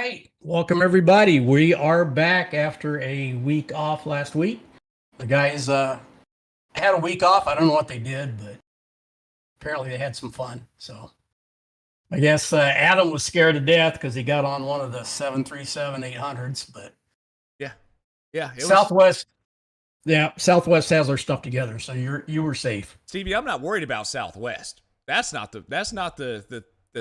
right. Welcome, everybody. We are back after a week off last week. The guys had a week off. I don't know what they did, but apparently they had some fun. So I guess Adam was scared to death because he got on one of the 737-800s. But yeah, Southwest. Yeah, Southwest has their stuff together, so you were safe. Stevie, I'm not worried about Southwest. That's not the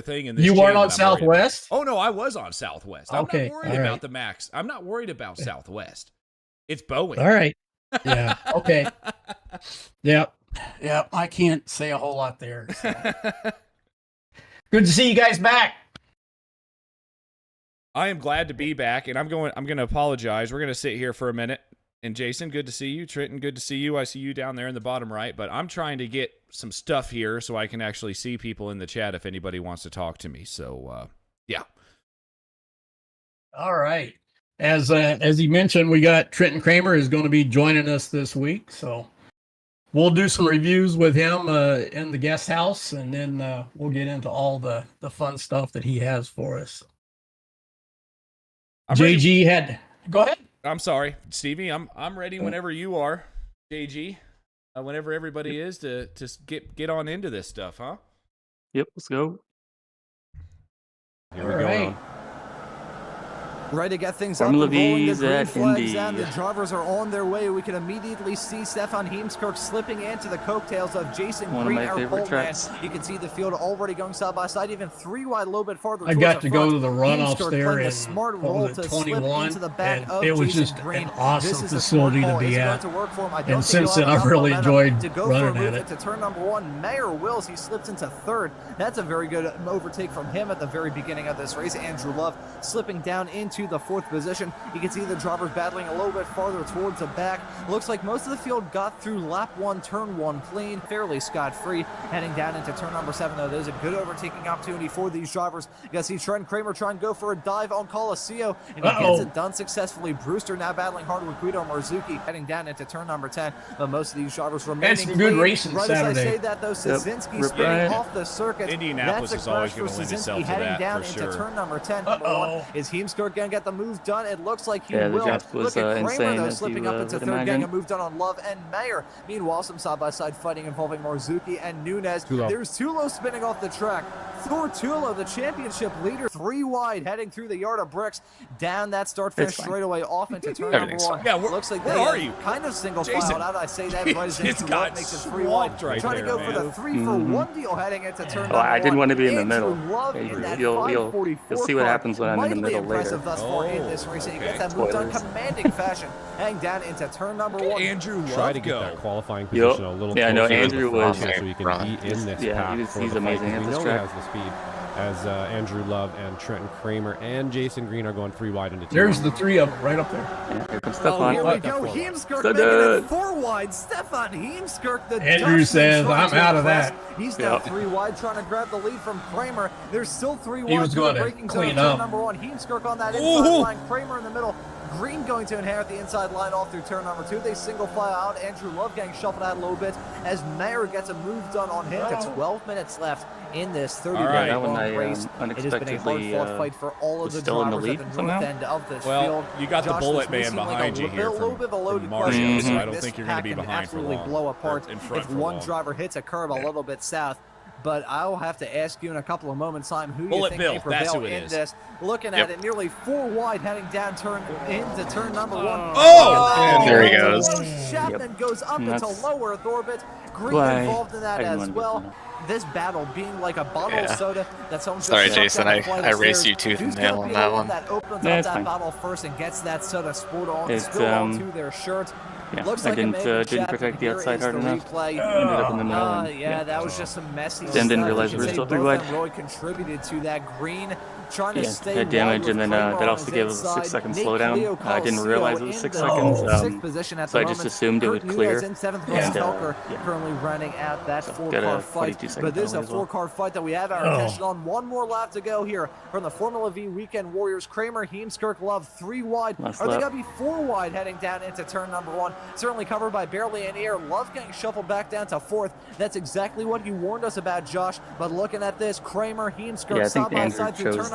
thing in this. You weren't on Southwest? Oh no, I was on Southwest. I'm Okay, not worried about the Max. I'm not worried about Southwest. It's Boeing. All right. Yeah. Okay. Yep. I can't say a whole lot there. So. Good to see you guys back. I am glad to be back, and I'm going to apologize. We're going to sit here for a minute. And Jason, good to see you. Trenton, good to see you. I see you down there in the bottom right, but I'm trying to get some stuff here so I can actually see people in the chat if anybody wants to talk to me. So, yeah. All right. As he mentioned, we got Trenton Kramer is going to be joining us this week, so we'll do some reviews with him in the guest house, and then we'll get into all the fun stuff that he has for us. Go ahead. I'm sorry, Stevie. I'm ready whenever you are, JG. Whenever everybody is to get on into this stuff, huh? Yep, let's go. Here we go. Ready to get things up and rolling. The green flags down. The drivers are on their way. We can immediately see Stefan Heemskerk slipping into the coattails of Jason Green, our pole man. You can see the field already going side by side, even three wide, a little bit farther. I got to go to the runoffs there in smart roll to 21, into the back and it was Jason just Green. an awesome facility to be at. And since then, I've really enjoyed running at it. To turn number one, Mayer Wills, he slips into third. That's a very good overtake from him at the very beginning of this race. Andrew Love slipping down into the fourth position. You can see the drivers battling a little bit farther towards the back. Looks like most of the field got through lap one, turn one clean, fairly scot-free. Heading down into turn number 7, though, there's a good overtaking opportunity for these drivers. You got to see Trenton Kramer try and go for a dive on Coliseo, and he gets it done successfully. Brewster now battling hard with Guido Marzuki, heading down into turn number 10. But most of these drivers remaining some good racing right Saturday. As I say that, though, Szynski spinning off the circuit. Indianapolis is always going to lend itself to heading that down for into sure. turn number 10. Number 1 is Heemskerk going to get the move done. It looks like he will. Was Look at Kramer, insane, though, slipping up into third, imagine. getting a move done on Love and Mayer. Meanwhile, some side-by-side fighting involving Marzuki and Nunez. There's Tulo spinning off the track. Thor Tulo, the championship leader, 3 wide, heading through the yard of bricks, down that start-finish straightaway off into turn number 1. Yeah, looks like where are you? Kind of single-filed out. I say that right as Love makes it 3 wide. Right trying to go for the 3-for-1 deal heading into turn number 1. I didn't want to be in the middle. You'll see what happens when I'm in the middle later. Impressive thus far in this race. He gets that move done commanding fashion, heading down into turn number 1. Andrew Love try to get that qualifying position a little closer. Yeah, I know Andrew was. So you can be in this pack. He's amazing at this track. He has the speed. As Andrew Love and Trenton Kramer and Jason Green are going 3 wide into 2. There's the 3 of them right up there. Yeah, here comes Stefan. Here we go. Heemskerk making it 4 wide. Stefan Heemskerk, the Andrew says, I'm out of that. He's now 3 wide, trying to grab the lead from Kramer. There's still 3 wide. He was going to clean up. Number 1. Heemskerk on that inside line. Kramer in the middle. Green going to inherit the inside line off through turn number 2. They single file out. Andrew Love getting shuffled out a little bit as Mayer gets a move done on him. 12 minutes left in this 30-minute race. It has been a hard-fought fight for all of the drivers at the north end of this field. You got the bullet man behind you here from Mario, so I don't think you're going to be behind for long. Blow apart if one driver hits a curb a little bit south. But I'll have to ask you in a couple of moments' time who you think may prevail in this. Looking at it, nearly 4 wide, heading down into turn number 1. And there he goes. Chapman goes up into lower orbit. Green involved in that as well. This battle being like a bottle of soda that someone just Sorry, Jason, I raced you tooth and nail on that one. That opens up that bottle first and gets that soda spill onto their shirt. Yeah, Looks I like didn't protect the outside hard enough. Ended up in the middle. And, that was just some messy Then didn't realize we were still 3 wide. Really contributed to that. Green trying to stay had damage, and then that also gave us a 6-second slowdown. I didn't realize it was 6 seconds, so I just assumed it would clear. In 7th place, currently running out that 4-car fight. But this is a 4-car fight that we have our attention on. 1 more lap to go here from the Formula V Weekend Warriors. Kramer, Heemskerk, Love 3 wide. Are they going to be 4 wide heading down into turn number 1? Certainly covered by barely any air. Love getting shuffled back down to 4th. That's exactly what you warned us about, Josh. But looking at this, Kramer, Heemskerk side by side through turn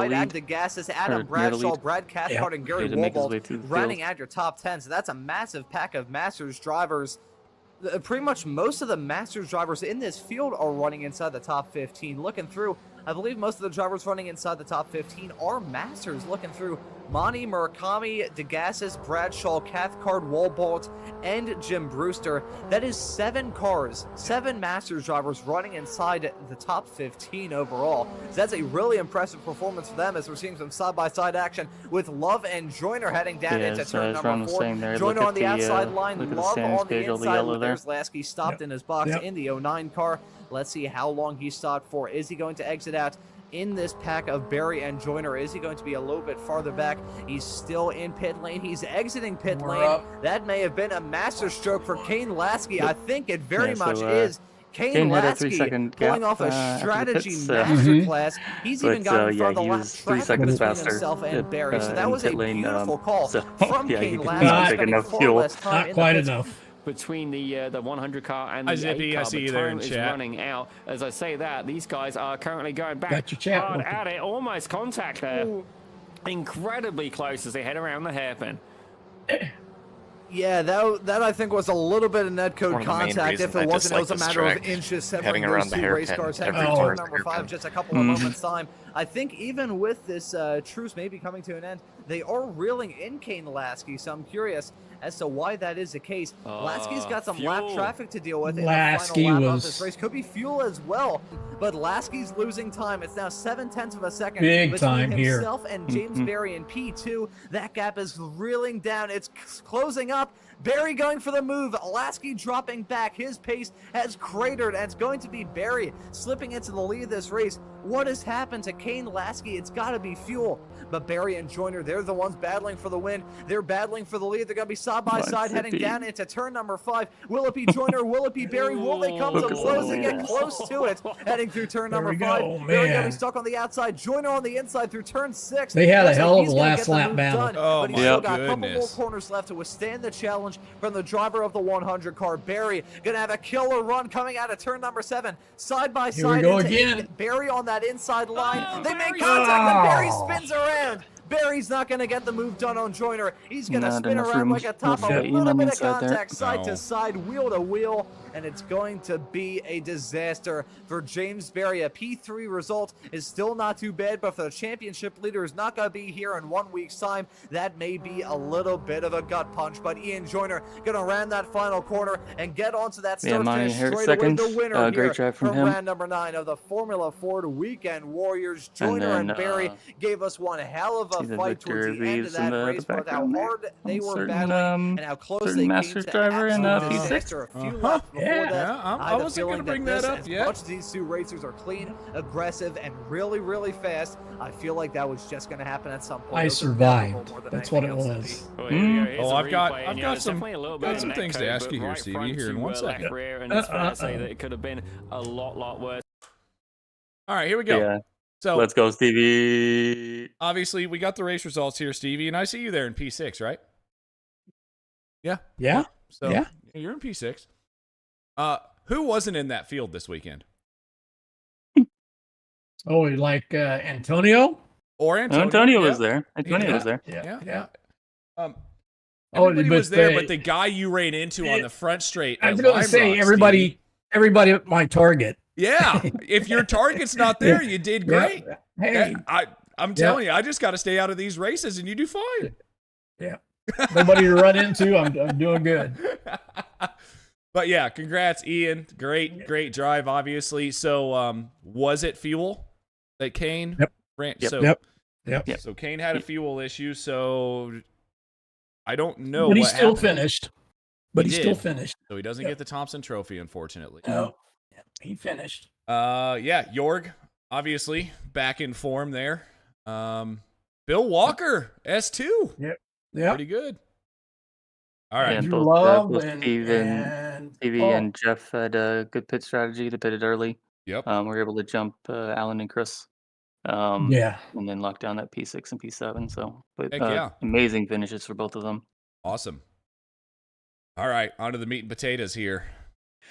might lead. add to gas is Adam Or near the Bradshaw, lead. Brad Cathcart, and Gary Ready to make his way Wobold through the running field. at your top 10. So that's a massive pack of Masters drivers. Pretty much most of the Masters drivers in this field are running inside the top 15. Looking through, I believe most of the drivers running inside the top 15 are Masters, looking through Monty, Murakami, DeGassis, Bradshaw, Cathcart, Walbolt, and Jim Brewster. That is 7 cars, 7 Masters drivers running inside the top 15 overall. So that's a really impressive performance for them, as we're seeing some side-by-side action with Love and Joyner heading down into turn number 4. Joyner on the outside line, Love on the inside. There's Lasky stopped in his box in the 09 car. Let's see how long he stopped for. Is he going to exit out in this pack of Berry and Joyner? Is he going to be a little bit farther back? He's still in pit lane. He's exiting pit lane. That may have been a master stroke for Kane Lasky. I think it very much is. Kane Lasky pulling off a strategy masterclass. He's even gotten from the last 3 seconds between himself and Berry. So that was a beautiful call from Kane Lasky, spending far less time Not quite enough. Between the 100 car and the Zippy, 8 car, I see you the there time in is chat. running out. As I say that, these guys are currently going back Got your chat hard working. at it, almost contact there. Incredibly close as they head around the hairpin. Yeah, that I think was a little bit of netcode One of the main contact. If reasons I it wasn't, it dislike was a this matter of track, inches separating heading around those the 2 race hairpin, cars every heading corner turn is number 5 hairpin. just a couple of moments time. I think even with this truce maybe coming to an end, they are reeling in Kane Lasky, so I'm curious as to why that is the case. Lasky's got some lap fuel. traffic to deal with in Lasky the final lap of was- this race. Could be fuel as well, but Lasky's losing time. It's now 7/10 of a second Big between time here. himself and James Berry in P2. That gap is reeling down. It's closing up. Berry going for the move. Lasky dropping back. His pace has cratered, and it's going to be Berry slipping into the lead of this race. What has happened to Kane Lasky? It's got to be fuel. But Berry and Joyner, they're the ones battling for the win. They're battling for the lead. They're going to be side by side heading down into turn number 5. Will it be Joyner? Will it be Berry? Will they come to blows and get close to it? Heading through turn number 5. Berry going to be stuck on the outside. Joyner on the inside through turn 6. They had a Looks like hell of he's a gonna last get the lap move battle. done, Oh, but he's my still got a couple more goodness. corners left to withstand the challenge from the driver of the 100 car. Berry going to have a killer run coming out of turn number 7. Side by Here we side go into again. 8. Berry on that inside line. They make Berry. contact and Berry spins around. Berry's not going to get the move done on Joyner. He's going to Not spin enough around room like a top. for A Ian little on the bit of inside there. contact side No. to side, wheel to wheel, and it's going to be a disaster for James Berry. A P3 result is still not too bad, but for the championship leader is not going to be here in 1 week's time. That may be a little bit of a gut punch, but Ian Joyner going to round that final corner and get onto that start Monty finish here straight away. second. The winner Great here drive from him. round number 9 of the Formula Ford Weekend Warriors. Joyner and then, Berry gave us one hell of see a the fight Victor towards the end of Reeves that in the race, but how background there. hard they were Certain, battling and how close certain they came Masters to driver in, absolute P6. disaster. A few laps before Yeah. that. Yeah, I have a wasn't feeling gonna bring that that this, up as yet. much as these two racers are clean, aggressive, and really, really fast, I feel like that was just going to happen at some point. I Those are survived. memorable more than That's what it anything else to was. me. Well, here we go. Here's Oh, the I've got- replay, I've and, got there's some- definitely a little got bit of some things to netcode, ask but you here, right Stevie, front here in to, 1 left second. rear, and it's fair to say that it could have been a lot worse. All right, here we go. Yeah. So Let's go, Stevie. obviously we got the race results here, Stevie, and I see you there in P6, right? Yeah. Yeah. So Yeah. you're in P6. Who wasn't in that field this weekend? Oh, like Antonio? Or Antonio? Antonio was Yeah. there. Antonio was there. Yeah. Oh, Everybody but was there, the- but the guy you ran into on the front straight. I at was going Lime to say Rock, everybody at my target. Stevie. Yeah. If your target's not there, you did great. Hey, I'm telling you, I just got to stay out of these races, and you do fine. nobody to run into. I'm doing good. But yeah, congrats, Ian. Great drive, obviously. So, was it fuel that Kane ran? Yep. So, Yep. So Kane had a fuel issue. So I don't know. But he what still happened. finished. But He he still did. finished. So he doesn't get the Thompson Trophy, unfortunately. No, he finished. Yeah, Jorg, obviously back in form there. Bill Walker, S2. Yeah. Pretty good. All right. And You both, love both and Stevie oh, and Jeff had a good pit strategy. They pitted early. Yep. We were able to jump Alan and Chris. yeah. And then lock down that P6 and P7. So, but Heck yeah. amazing finishes for both of them. Awesome. All right, on to the meat and potatoes here.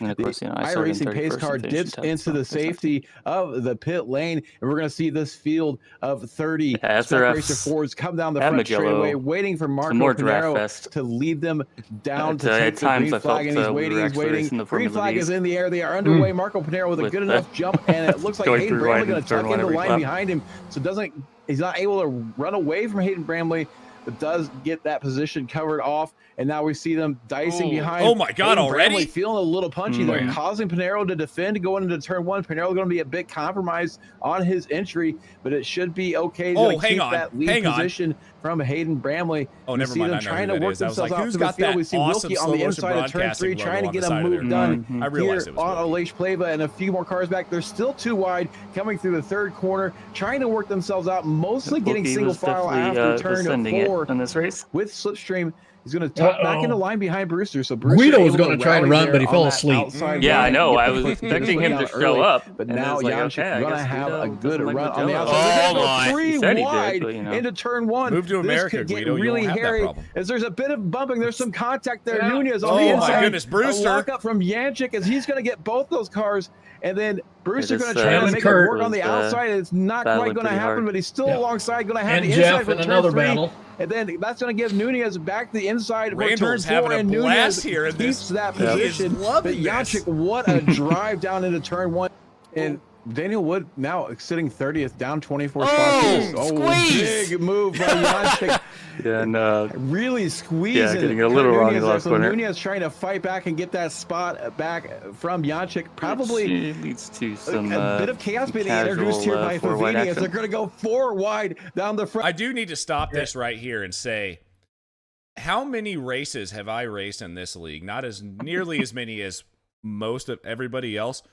And of course, I The started in iRacing pace 31st car and finished dips 10th, into so the there's nothing. safety of the pit lane, and we're going to see this field of 30 Yeah, Spec SRFs Racer Fords come down the at front straightaway, Magello, waiting for Marco more draft Pinero fest. to lead them down to At take the times green I flag, felt and he's we waiting, were he's actually waiting. racing the Green Formula flag is Vs. in the air. They are underway. Marco Pinero with a With good the enough jump, and it looks like going Hayden through Bramley right going in to tuck turn into one every line lap. behind him, so he's not able to run away from Hayden Bramley, but does get that position covered off. And now we see them dicing behind. Oh my God, Hayden already? Bramley feeling a little punchy. They're yeah. causing Pinero to defend going into turn one. Pinero going to be a bit compromised on his entry, but it should be okay. He's Oh, going to hang keep on. that lead Hang on. position from Hayden Bramley. Oh, We never see mind. them I know trying who to that work is. I was themselves like, off who's to the got field. that We see awesome Wilkie on slow the motion inside of turn broadcasting 3 trying to logo get on a the side of move there? done I realized here it was on Wilkie. Aleix Pleva, and a few more cars back. They're still too wide coming through the third corner, trying to work themselves out, mostly getting Wilkie single was file definitely after turn ascending 4 it in this race. with Slipstream. He's going to tuck back into line behind Brewster. So Brewster Guido was able going to try to rally run, there but he on fell that asleep. outside Yeah, I line, know. get I the was quick position expecting him down to show early, up, but and then now it's like, Jančić okay, I going to guess have a Guido good doesn't like run on the Magello. outside. They're Oh, going my. to go He 3 said he did, wide but, into turn 1. Move to This America, could get Guido. You really won't have that hairy problem. as there's a bit of bumping. There's some contact there. Nunez on the Oh, inside. my goodness. Brewster. A lock up from Jančić as he's going to get both those cars. And then Brewster This, going to try to Alan make Kurt it work on the was, outside. It's not quite battling going to pretty happen, hard. but he's still Yeah. alongside. Going to have And the Jeff inside for in turn another 3. battle. And then that's going to give Nunez back the inside for turn Randall's 4. having a And blast Nunez here in this. keeps that He is position. But loving this. Jančić, what a drive down into turn 1. And Daniel Wood now sitting 30th, down 24 spots. Squeeze! Big move by Jančić. And Really squeezing. getting a little wrong in Nunez the there. last So corner. Nunez trying to fight back and get that spot back from Jančić. Probably which leads to some a bit of chaos being introduced here by four-wide Favini as action. they're going to go 4 wide down the front. I do need to stop this right here and say, how many races have I raced in this league? Not as nearly as many as most of everybody else.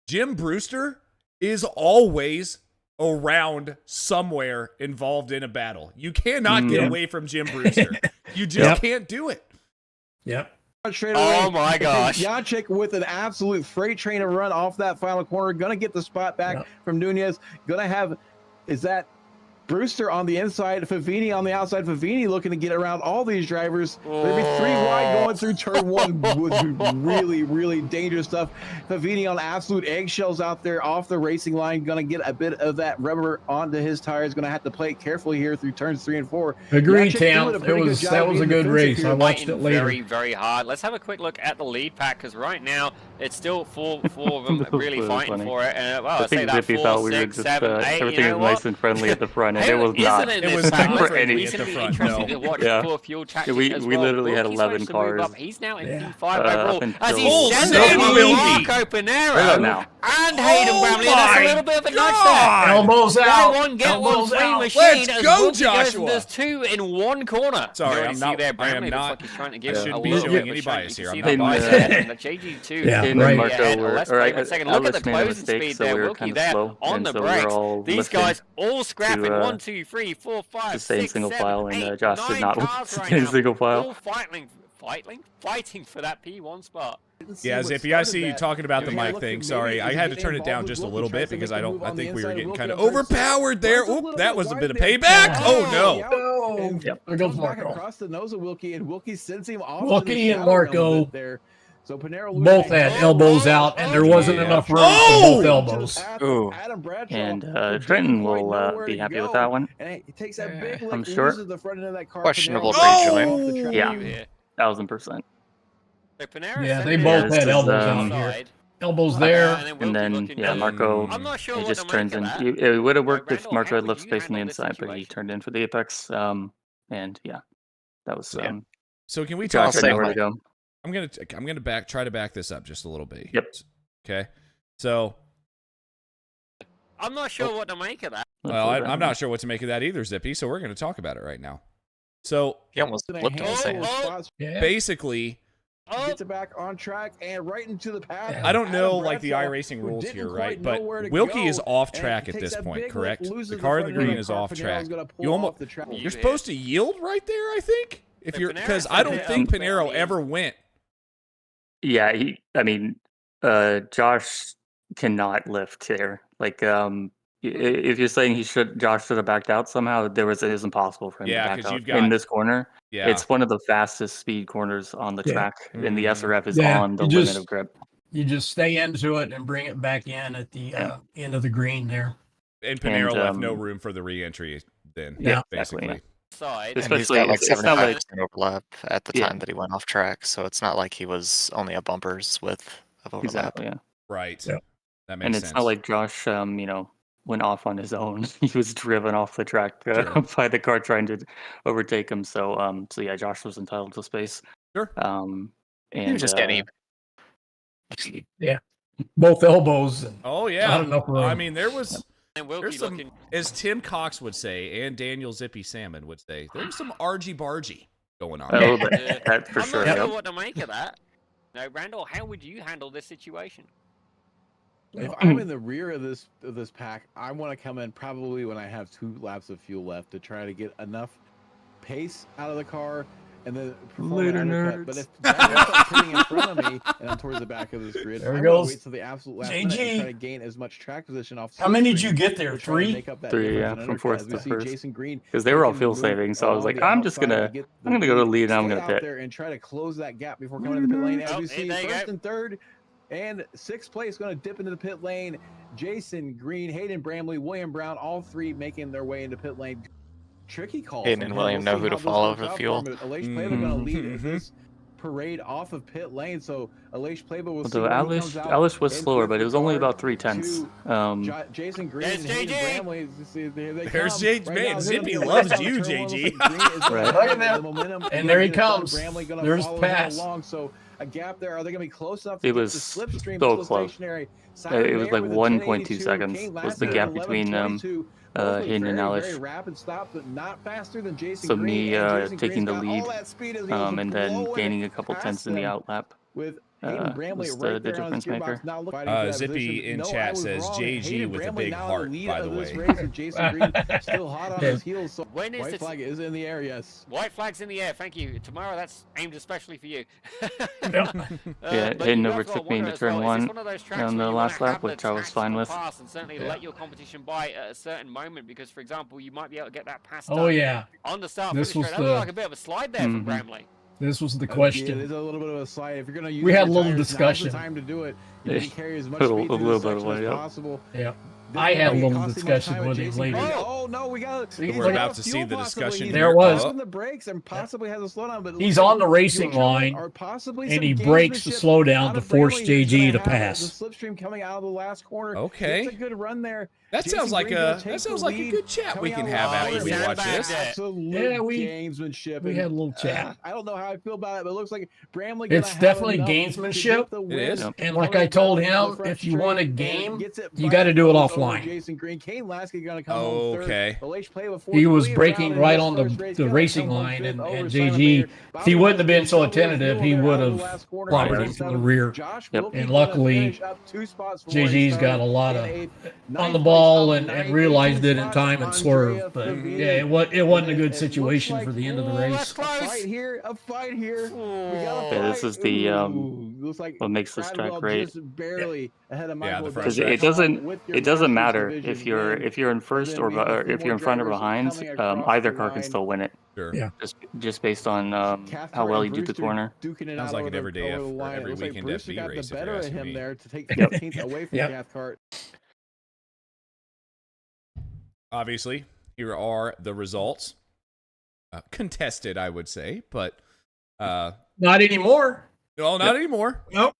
Jim Brewster is always around somewhere involved in a battle. You cannot get away from Jim Brewster. You just can't do it. Yep. Straight away. Oh my gosh. Jančić with an absolute freight train of run off that final corner. Going to get the spot back from Nunez. Going to have, is that Brewster on the inside, Favini on the outside. Favini looking to get around all these drivers. There'll be 3 wide going through turn 1 with really, really dangerous stuff. Favini on absolute eggshells out there off the racing line. Going to get a bit of that rubber onto his tires. Going to have to play it carefully here through turns 3 and 4. Agree, Jančić Tam. doing a pretty good job That was a being good defensive race. here. I watched it Fighting later. very, very hard. Let's have a quick look at the lead pack because right now it's still four of them really Really fighting funny. for it. And I think that Zippy 4, thought we were 6, just 7, 8. everything You know was what? nice and friendly at the front, and Hey, it was not. isn't It was this not pack friendly any- It's at going the to be front, interesting no. to watch Yeah. for fuel tactic We as literally had Wilkie's 11 managed to move cars. up. He's now in Yeah. P5 overall as he until- sends Oh, it Wilkie. Marco Look Pinero now. and Hayden Bramley. And that's a my little bit of a nudge God. there. Elbows Buy out. one, get one Elbows free out. machine. Let's as go, Wilkie goes Joshua. and There's 2 in 1 corner. Sorry, You already I'm see not- there, I am Bramley looks not- like he's trying to I give shouldn't a be little showing bit of any a shine. bias You here. can I'm see not that biased. bias there, and the JG2 Yeah, in right. the Marco ahead. were- Let's or play I- for a second. Look at the Alex made a closing mistake, speed so there. we were Wilkie kinda there slow, on and the so we were brakes. all These lifting guys all scrapping. to, 1, 2, 3, 4, 5, to stay in 6, single 7, file, and 8, Josh did 9 not cars right stay in now, single file. all fighting for that P1 spot. Yeah, Zippy, I see you talking about the mic thing. Sorry, I had to turn it down just a little bit because I think we were getting kind of overpowered there. Oop, that was a bit of payback. Oh no. Oh, Yep. there goes Back Marco. across the nose of Wilkie, and Wilkie sends him off. Wilkie to the and shadow Marco a little bit there. So Pinero Both had elbows out, and there wasn't enough room for both elbows. Ooh. Adam Bradshaw, And who Trenton didn't quite will know where be to happy go, with that one. And he takes that big I'm lick, sure. loses the front end of that car. Questionable Pinero free off join. the track. Yeah. 1000%. Yeah, they both had elbows out here. Elbows there. And then, yeah, Marco, I'm not sure he what just to make turns of in. that. It would have worked if Randall, Marco how had would left you space on the handle this inside, but he situation? turned in for the apex. And yeah, that was So can we Josh talk had about? nowhere to go. I'm gonna try to back this up just a little bit. Yep. Okay. So, I'm not sure what to make of that. well, I'm not sure what to make of that either, Zippy. So we're gonna talk about it right now. So He almost flipped on his Oh, hand. spots, Yeah. basically, gets it back on track and right into the path. I don't know Adam like the Bradshaw, iRacing who rules didn't here, quite right? know But where to Wilkie go, is off and track at takes this that point, big correct? lick, loses The car in the front end green of is car. off Pinero's track. gonna pull You almost off the track. you're supposed to yield right there, I think. If But you're Pinero because said I don't that, think Pinero Bramley- ever went. Yeah, Josh cannot lift there. Like, if you're saying Josh should have backed out somehow, it isn't possible for him Yeah, to back 'cause out you've got- in this corner. Yeah. It's one of the fastest speed corners on the Yeah. track, and the SRF is Yeah, on the you limit just- of grip. You just stay into it and bring it back in at the end of the green there. And Panera And, left no room for the re-entry then, Yeah, basically. exactly, Side. And he's Especially got like it's not like 75% overlap at the Yeah. time that he went off track, so it's not like he was only a bumper's width of overlap. exactly, yeah. Right. Yeah. That makes And sense. it's not like Josh, went off on his own. He was driven off the track Sure. by the car trying to overtake him. So yeah, Josh was entitled to space. Sure. And He was just getting even. Both elbows. And Oh not yeah. enough room. I mean, there's And Wilkie some, looking. as Tim Cox would say, and Daniel Zippy Salmon would say, there's some argy-bargy going on. a little bit, Yeah. that for I'm sure. not sure Yep. what to make of that. No, Randall, how would you handle this situation? If I'm in the rear of this pack, I want to come in probably when I have 2 laps of fuel left to try to get enough pace out of the car and then perform Later, an undercut. nerds. But if that's sitting in front of me and I'm towards the back of this grid, There it I'm gonna goes. wait till the absolute last minute and JG. try to gain as much track position off. How many did you slipstream get there? to try to 3? make up that 3, difference yeah, in from undercut. fourth As we to see first. Jason Green, Because they were all making fuel the move saving, so I was along like, the I'm just outside gonna to get I'm gonna go to the lead and I'm stay gonna out pit. there and try to close that gap before coming into the pit lane. As Oh, we see, there you first go. and third, and 6th place going to dip into the pit lane. Jason Green, Hayden Bramley, William Brown, all 3 making their way into pit lane. Tricky call. Hayden from and him. William We'll know see who to how this follow works for out fuel. him. Aleix Pleva going to lead Mhm. this parade off of pit lane. So Aleix Pleva will see Although when he comes out. Alice was in slower, fifth but it was only regard about 3/10. to Jason Green There's and Hayden JG. Bramley. See, here they There's come. JG. Right Man, now, Zippy Zippy loves on you, turn one, JG. looks like Green is gonna Right. have Look at that. the momentum And there he get it done. comes. Bramley gonna There's follow him pass. along. So a gap there. Are they going to be close enough to It get was the slipstream so still close. stationary? It was like with a 1.2 10.82, seconds Kane was last the at gap between 11.22. Both with Hayden and very, Alice. very rapid stops, but not faster than Jason So Green. me And Jason taking Green's the got lead, all that speed as he was and then blowing gaining a couple past tenths in the them outlap. with Hayden Bramley Was right the there on his difference maker. gearbox. Now looking for that Zippy position. in No, I chat was says wrong. JG Hayden with a Bramley big now heart, the lead by of the this way. race, with Jason Green still hot on Yeah. his heels. So When is white the flag is in the air. Yes. white flags in the air? Thank you. Tomorrow, that's aimed especially for you. Yep. Yeah, but Hayden you overtook have got to me into wonder as turn well, is one this one of those tracks on where the you wanna last lap, have the which I was tax fine to with. pass and certainly Yeah. let your competition by at a certain moment? Because, for example, you might be able to get that pass Oh done yeah. on the start This finish was straight. That looked the- like a bit of a slide there from Mhm. Bramley. This was the Yeah, question. there's a little bit of a slide. If you're going to use We your had a little tires, now's discussion. the time to do it. You Yeah. can carry as much A speed little through bit this of section way, as yep. possible. Yeah. This I had a might little cost him discussion much time with him Jason later. Green. Oh no, we got We're he's about out of to see fuel the possibly. discussion He's here. There was. on the brakes and possibly has a slowdown, but it He's looks like on the racing fuel line, or possibly and some he breaks the gamesmanship slowdown out to of force Bramley, who's JG gonna to have pass. The slipstream coming out of the last corner. Okay. It's a good run there. That Jason sounds like Green gonna a take that sounds the like a lead, good chat we coming can out have of the after we he's watch sandbagged this. it. Absolute Yeah, we gamesmanship. had a little chat. I don't know how I feel about it, but it looks like Bramley. It's gonna definitely have enough to gamesmanship. get the win. It is. Yep. And like Coming I told down the him, front if you want a straight and game, gets it you by got to do it over offline. Jason Green, Kane Lasky gonna come home third. Okay. Aleix Pleva fourth. He was William breaking Brown in right his on first race the gonna racing come home line, fifth and over JG, Simon Mayer. if he Bobby wouldn't have been Hutchinson so double his attentive, fuel he there would out of the have last corner, clobbered right him on from the seven. rear. Josh Yep. Wilkie And gonna luckily, finish up 2 spots from where he JG's got started a lot in of eighth. on Ninth the place ball up and nine, realized 18 it in spots, time and Andrea swerved. But Favini. yeah, it wasn't a And good it situation looks for the end of the Ooh, race. that's close. A fight here. We got a Oh. Yeah, fight. this is the, Looks like what makes this track Cradwell great. just barely ahead of Yeah, Michael. the front Because stretch. it doesn't matter if you're in first then or we have a few if you're in more front or drivers behind. coming across Either the car can line. still win it. Sure. Yeah. Just based on how well you do the corner. Sounds like an everyday every weekend Brewster FD got race, the if you're better of asking him me. there to take Yep. 15th away from Yep. Cathcart. Obviously, here are the results. Contested, I would say, but Not anymore. no, not anymore. Nope.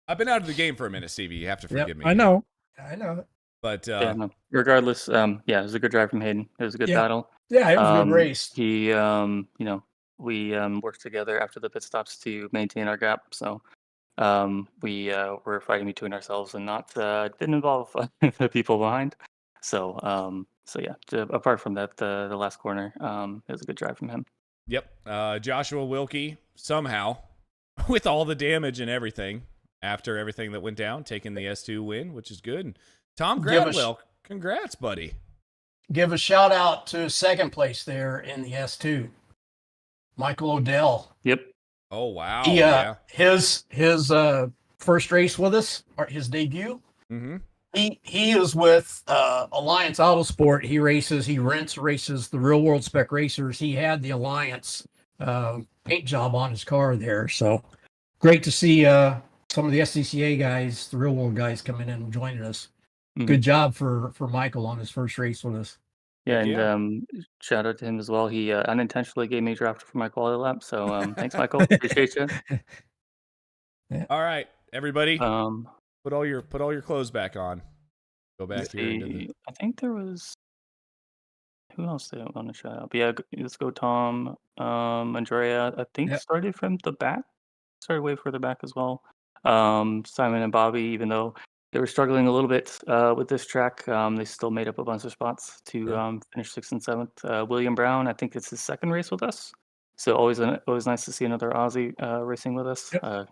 I've been out of the game for a minute, Stevie. You have to forgive me. I know. I know. But Yeah, no. Regardless, yeah, it was a good drive from Hayden. It was a good Yeah. battle. Yeah, it was a good race. He, we worked together after the pit stops to maintain our gap. So we were fighting between ourselves and not didn't involve the people behind. So yeah. Apart from that, the last corner, it was a good drive from him. yep, Joshua Wilkie somehow, with all the damage and everything, after everything that went down, taking the S2 win, which is good. And Tom Give us- Gradwell, congrats, buddy. Give a shout out to second place there in the S2, Michael Odell. Yep. Oh wow, He, yeah. his first race with us, or his debut. Mm-hmm. He is with Alliance Autosport. He races the real world spec racers. He had the Alliance paint job on his car there. So great to see some of the SCCA guys, the real world guys, coming in and joining us. Mhm. Good job for Michael on his first race with us. Yeah, Heck and yeah. shout out to him as well. He unintentionally gave me a draft for my quality lap. So thanks, Michael. Appreciate you. All right, everybody, Um, put all your clothes back on. Go back let's here into the. see. I think there was who else did I want to shout out? But yeah, let's go Tom. Andrea, I think Yep. started from the back. Started way further back as well. Simon and Bobby, even though they were struggling a little bit with this track, they still made up a bunch of spots to Yeah. finish 6th and 7th. William Brown, I think it's his second race with us, so always nice to see another Aussie racing with us. Yep.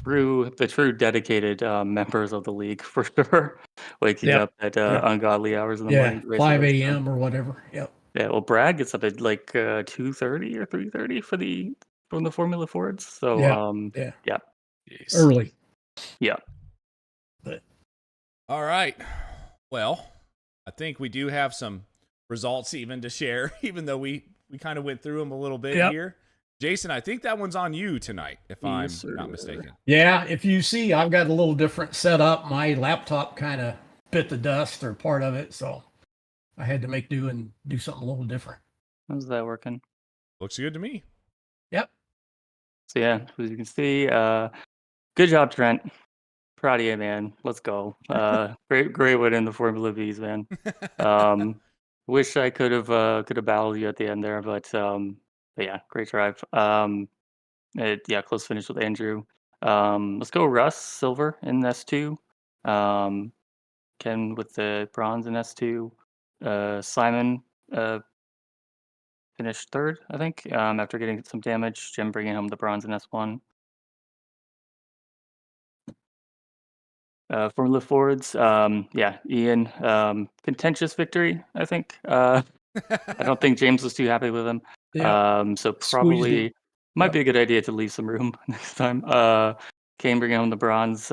The true dedicated members of the league for sure, waking Yep. up at Yep. ungodly hours in the Yeah, morning to race with 5 us. a.m. or whatever. Yep. Yeah, well, Brad gets up at like 2:30 or 3:30 from the Formula Fords. So Yeah. yeah, Jeez. Early. yeah. But All right. Well, I think we do have some results even to share, even though we kind of went through them a little bit Yep. here. Jason, I think that one's on you tonight, if I'm Yes, sir. not mistaken. yeah, if you see, I've got a little different setup. My laptop kind of bit the dust or part of it, so I had to make do and do something a little different. How's that working? Looks good to me. Yep. So yeah, as you can see, good job, Trent. Proud of you, man. Let's go. Great win in the Formula V's, man. Wish I could have battled you at the end there, but yeah, great drive. Yeah, close finish with Andrew. Let's go Russ silver in S2. Ken with the bronze in S2. Simon finished third, I think, after getting some damage. Jim bringing home the bronze in S1. Formula Fords, yeah, Ian, contentious victory, I think. I don't think James was too happy with him. Yeah. So Squeezed probably it. might Yep. be a good idea to leave some room next time. Kane bringing home the bronze,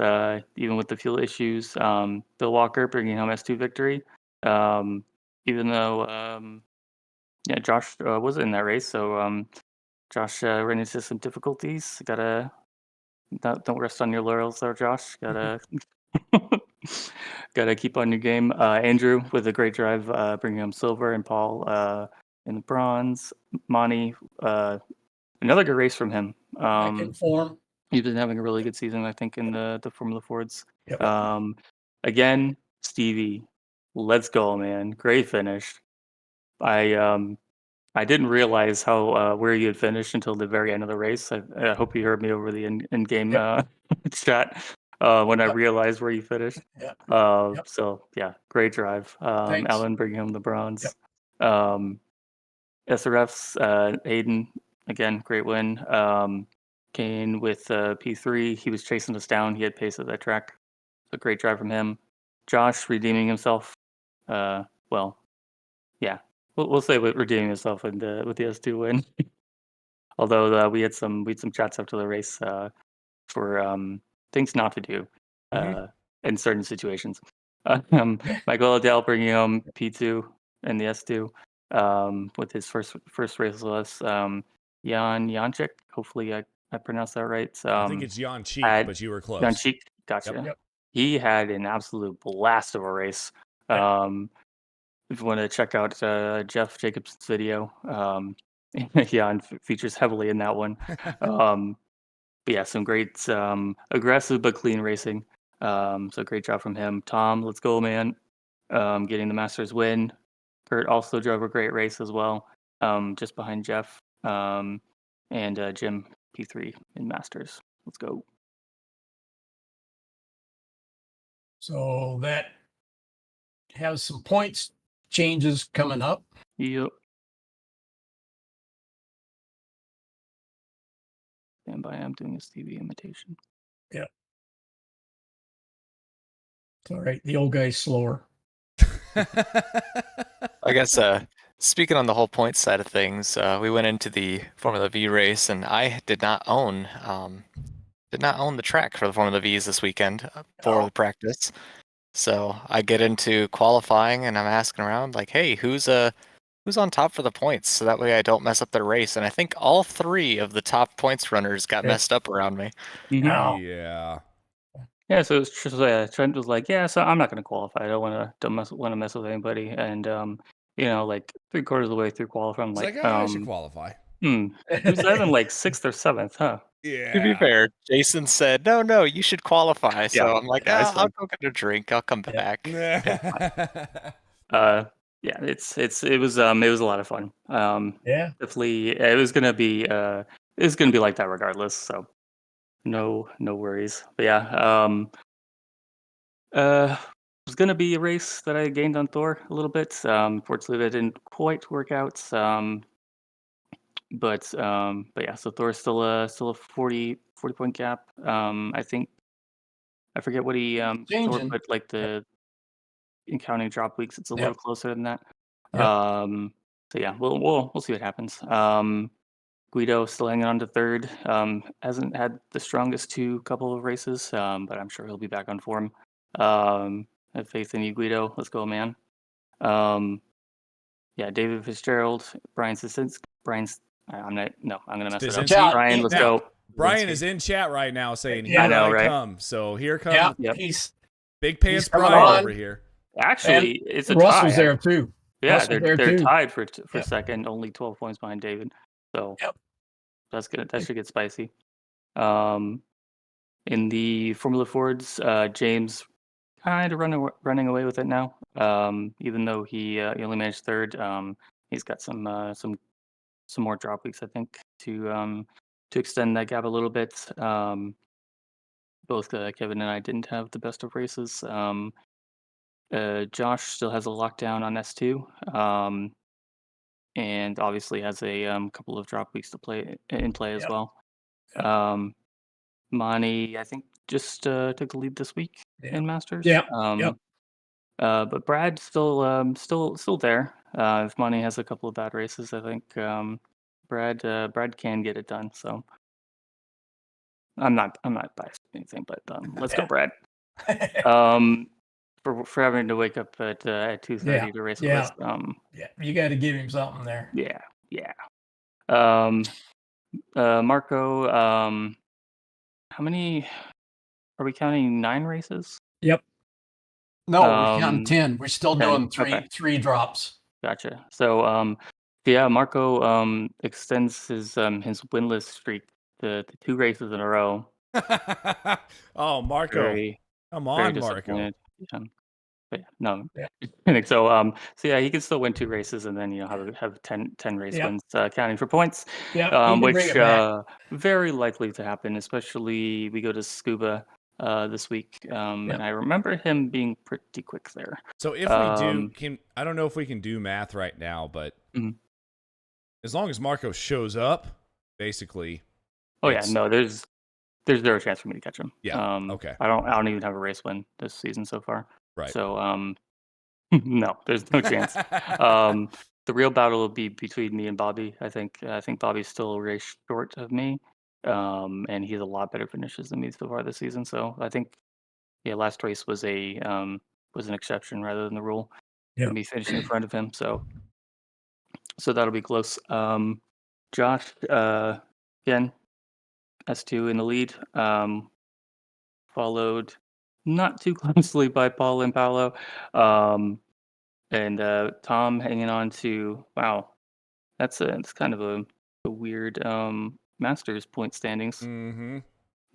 even with the fuel issues. Bill Walker bringing home S2 victory. Even though, yeah, Josh was in that race, so Josh ran into some difficulties. Don't rest on your laurels there, Josh. Gotta keep on your game. Andrew with a great drive, bringing home silver, and Paul in the bronze. Monty, another good race from him. Back in form. He's been having a really good season, I think, in the Formula Fords. Yep. Again, Stevie, let's go, man! Great finish. I didn't realize how where you had finished until the very end of the race. I hope you heard me over the in-game chat when I Yep. realized where you finished. Yep. Yep. So yeah, great drive. Thanks. Alan bringing home the bronze. Yep. SRF's Hayden again, great win. Kane with P3, he was chasing us down. He had pace at that track. So great drive from him. Josh redeeming himself. Well, yeah. We'll say with redeeming himself with the S2 win. Although we had some chats after the race for things not to do in certain situations. Michael Adele bringing home P2 and the S2 with his first race with us. Jan Janchik, hopefully I pronounced that right. I think it's Jan Cheek, but you were close. Jan Cheek, gotcha. Yep. He had an absolute blast of a race. If you want to check out Jeff Jacobson's video, Jan features heavily in that one. But yeah, some great aggressive but clean racing. So great job from him. Tom, let's go, man. Getting the Masters win. Kurt also drove a great race as well, just behind Jeff. And Jim P3 in Masters. Let's go. So that has some points changes coming up. Yep. Stand by, I'm doing a Stevie imitation. Yeah. It's all right. The old guy's slower. I guess speaking on the whole point side of things, we went into the Formula V race, and I did not own the track for the Formula V's this weekend for the practice. So I get into qualifying, and I'm asking around like, "Hey, who's who's on top for the points, so that way I don't mess up their race. And I think all 3 of the top points runners got messed up around me. Oh. Yeah. Yeah, so it's just, Trent was like, "Yeah, so I'm not going to qualify. I don't want to mess with anybody." And like 3/4 of the way through qualifying, I'm It's like, like, I should qualify. who's that in like 6th or 7th, huh? Yeah. To be fair, Jason said, "No, you should qualify." So I'm like, yeah, it's I'll fine. go get a drink. I'll come back." Yeah, it was a lot of fun. Yeah. Definitely, it was gonna be like that regardless. So no worries. But yeah, it was gonna be a race that I gained on Thor a little bit. Fortunately, that didn't quite work out. But yeah, so Thor's still a 40 point gap. I think I forget what he Thor Changing. put like the in counting drop weeks. It's a little Yep. closer than that. Yep. So yeah, we'll see what happens. Guido still hanging on to third. Hasn't had the strongest couple of races, but I'm sure he'll be back on form. I have faith in you, Guido. Let's go, man. Yeah, David Fitzgerald, Brian Stasinski. I'm gonna mess it up. Stasinski? Brian, let's Now, go. Brian is in chat right now saying, Yeah, "Here I know, I right? come." So here comes Yeah. Yep. He's Big Pants he's coming Brian on. over here. Actually, it's a Russ tie. was there too. Yeah, Russ was they're there too. tied for Yep. second, only 12 points behind David. So Yep. that's good. That should get spicy. In the Formula Fords, James kind of running away with it now. Even though he only managed third, he's got some more drop weeks, I think, to extend that gap a little bit. Both Kevin and I didn't have the best of races. Josh still has a lockdown on S2, and obviously has a couple of drop weeks to play as Yep. well. Yep. Mani, I think, just took the lead this week in Masters. Yep. Yep. But Brad's still there. If Mani has a couple of bad races, I think Brad can get it done. So I'm not biased or anything, but let's go, Brad. For having to wake up at 2:30 to race with us. Yeah, you got to give him something there. Yeah. Marco, how many are we counting? 9 races? Yep. No, we're counting 10. We're still 10, doing three drops. Gotcha. So yeah, Marco extends his winless streak to 2 races in a row. Oh, Marco. Come Very on, Marco. disappointed. But no. Yeah. So yeah, he can still win 2 races and then have 10 race wins counting for points. Yeah, Which very likely to happen, especially we go to Scuba this week. And I remember him being pretty quick there. So if we do, I don't know if we can do math right now, but as long as Marco shows up, basically. Oh yeah, no, there's zero chance for me to catch him. Yeah. Okay. I don't even have a race win this season so far. Right. So no, there's no chance. The real battle will be between me and Bobby. I think Bobby's still a race short of me. And he has a lot better finishes than me so far this season. So I think last race was an exception rather than the rule. Yeah. Me finishing in front of him. So that'll be close. Josh, again, S2 in the lead. Followed not too closely by Paul and Paolo. And Tom hanging on to, wow, it's kind of a weird Masters point standings. Mm-hmm.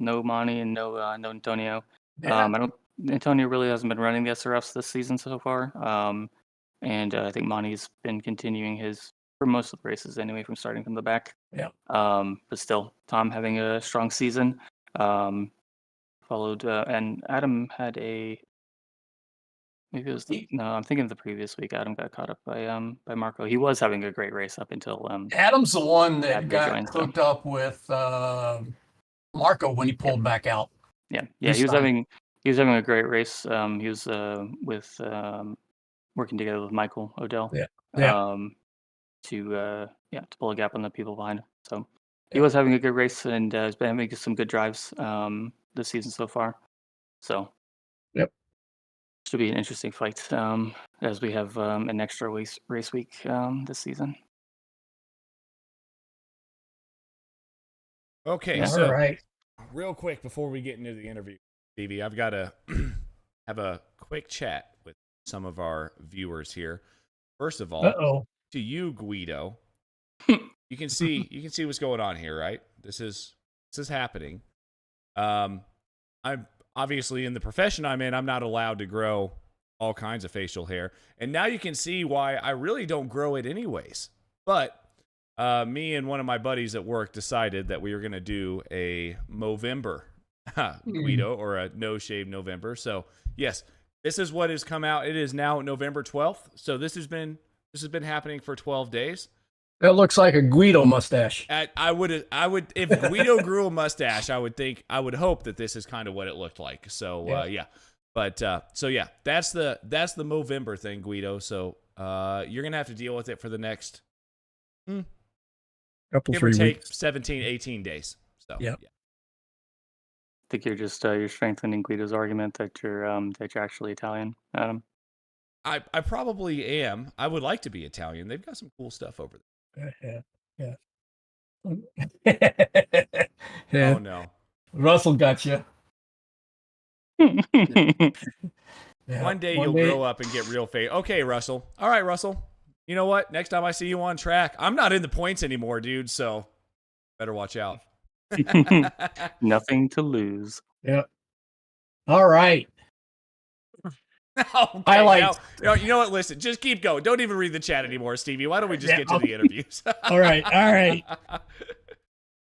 No Monty and no Antonio. Yeah. Antonio really hasn't been running the SRFs this season so far. And I think Monty's been continuing for most of the races anyway, from starting from the back. Yeah. But still, Tom having a strong season. Followed, and Adam had maybe it was no, I'm thinking of the previous week. Adam got caught up by Marco. He was having a great race up until Adam's the one that got joined, hooked up with Marco when he pulled back out. Yeah, he was having a great race. He was with working together with Michael Odell. To pull a gap on the people behind him. So he was having a good race and has been having some good drives this season so far. So should be an interesting fight as we have an extra race week this season. Okay, Yeah. so All right. real quick before we get into the interview, Stevie, I've got to have a quick chat with some of our viewers here. First of all, Uh-oh. to you, Guido, you can see what's going on here, right? This is happening. I'm obviously in the profession I'm in, I'm not allowed to grow all kinds of facial hair, and now you can see why I really don't grow it anyways. But me and one of my buddies at work decided that we were going to do a Movember, Guido, or a no shave November. So yes, this is what has come out. It is now November 12th. So this has been happening for 12 days. That looks like a Guido mustache. I would if Guido grew a mustache, I would hope that this is kind of what it looked like. So yeah. But so yeah, that's the Movember thing, Guido. So you're gonna have to deal with it for the next Couple give or 3 take weeks. 17, 18 days. So Yep. yeah. I think you're just you're strengthening Guido's argument that you're actually Italian, Adam. I probably am. I would like to be Italian. They've got some cool stuff over Yeah. there. Yeah. Oh no. Russell got you. Yeah. One day you'll grow up and get real fake. Okay, Russell. All right, Russell. You know what? Next time I see you on track, I'm not in the points anymore, dude. So better watch out. Nothing to lose. Yeah. All right. Okay, Highlights. now, you know what? Listen, just keep going. Don't even read the chat anymore, Stevie. Why don't we just get to the interviews? All right.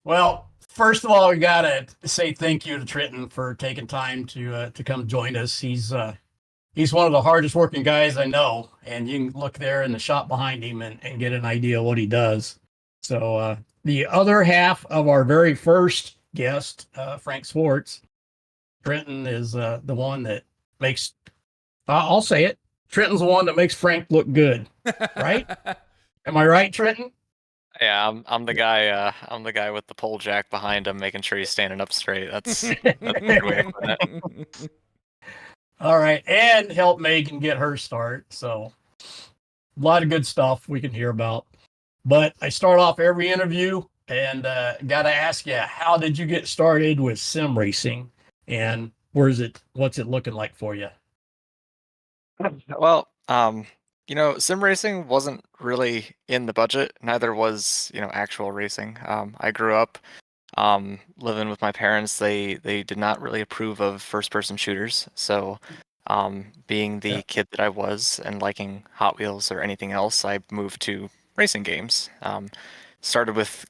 Well, first of all, we gotta say thank you to Trenton for taking time to come join us. He's one of the hardest working guys I know, and you can look there in the shop behind him and get an idea of what he does. So the other half of our very first guest, Frank Swartz, Trenton is the one that makes. I'll say it. Trenton's the one that makes Frank look good, right? Am I right, Trenton? Yeah, I'm the guy. I'm the guy with the pole jack behind him, making sure he's standing up straight. That's a good way of putting it. All right, and help Megan get her start. So a lot of good stuff we can hear about. But I start off every interview and got to ask you, how did you get started with sim racing, and what's it looking like for you? Well, sim racing wasn't really in the budget. Neither was, actual racing. I grew up living with my parents. They did not really approve of first-person shooters. So, being the kid that I was and liking Hot Wheels or anything else, I moved to racing games. Started with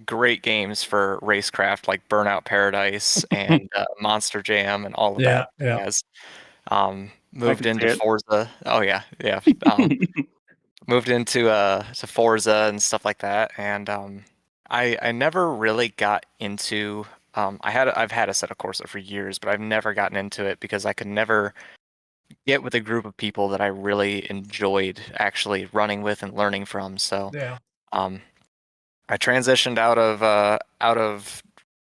great games for racecraft like Burnout Paradise and Monster Jam and all of that. As moved into Forza. Oh yeah. Moved into to Forza and stuff like that, and I never really got into. I've had a set of Corsa for years, but I've never gotten into it because I could never get with a group of people that I really enjoyed actually running with and learning from. So I transitioned out of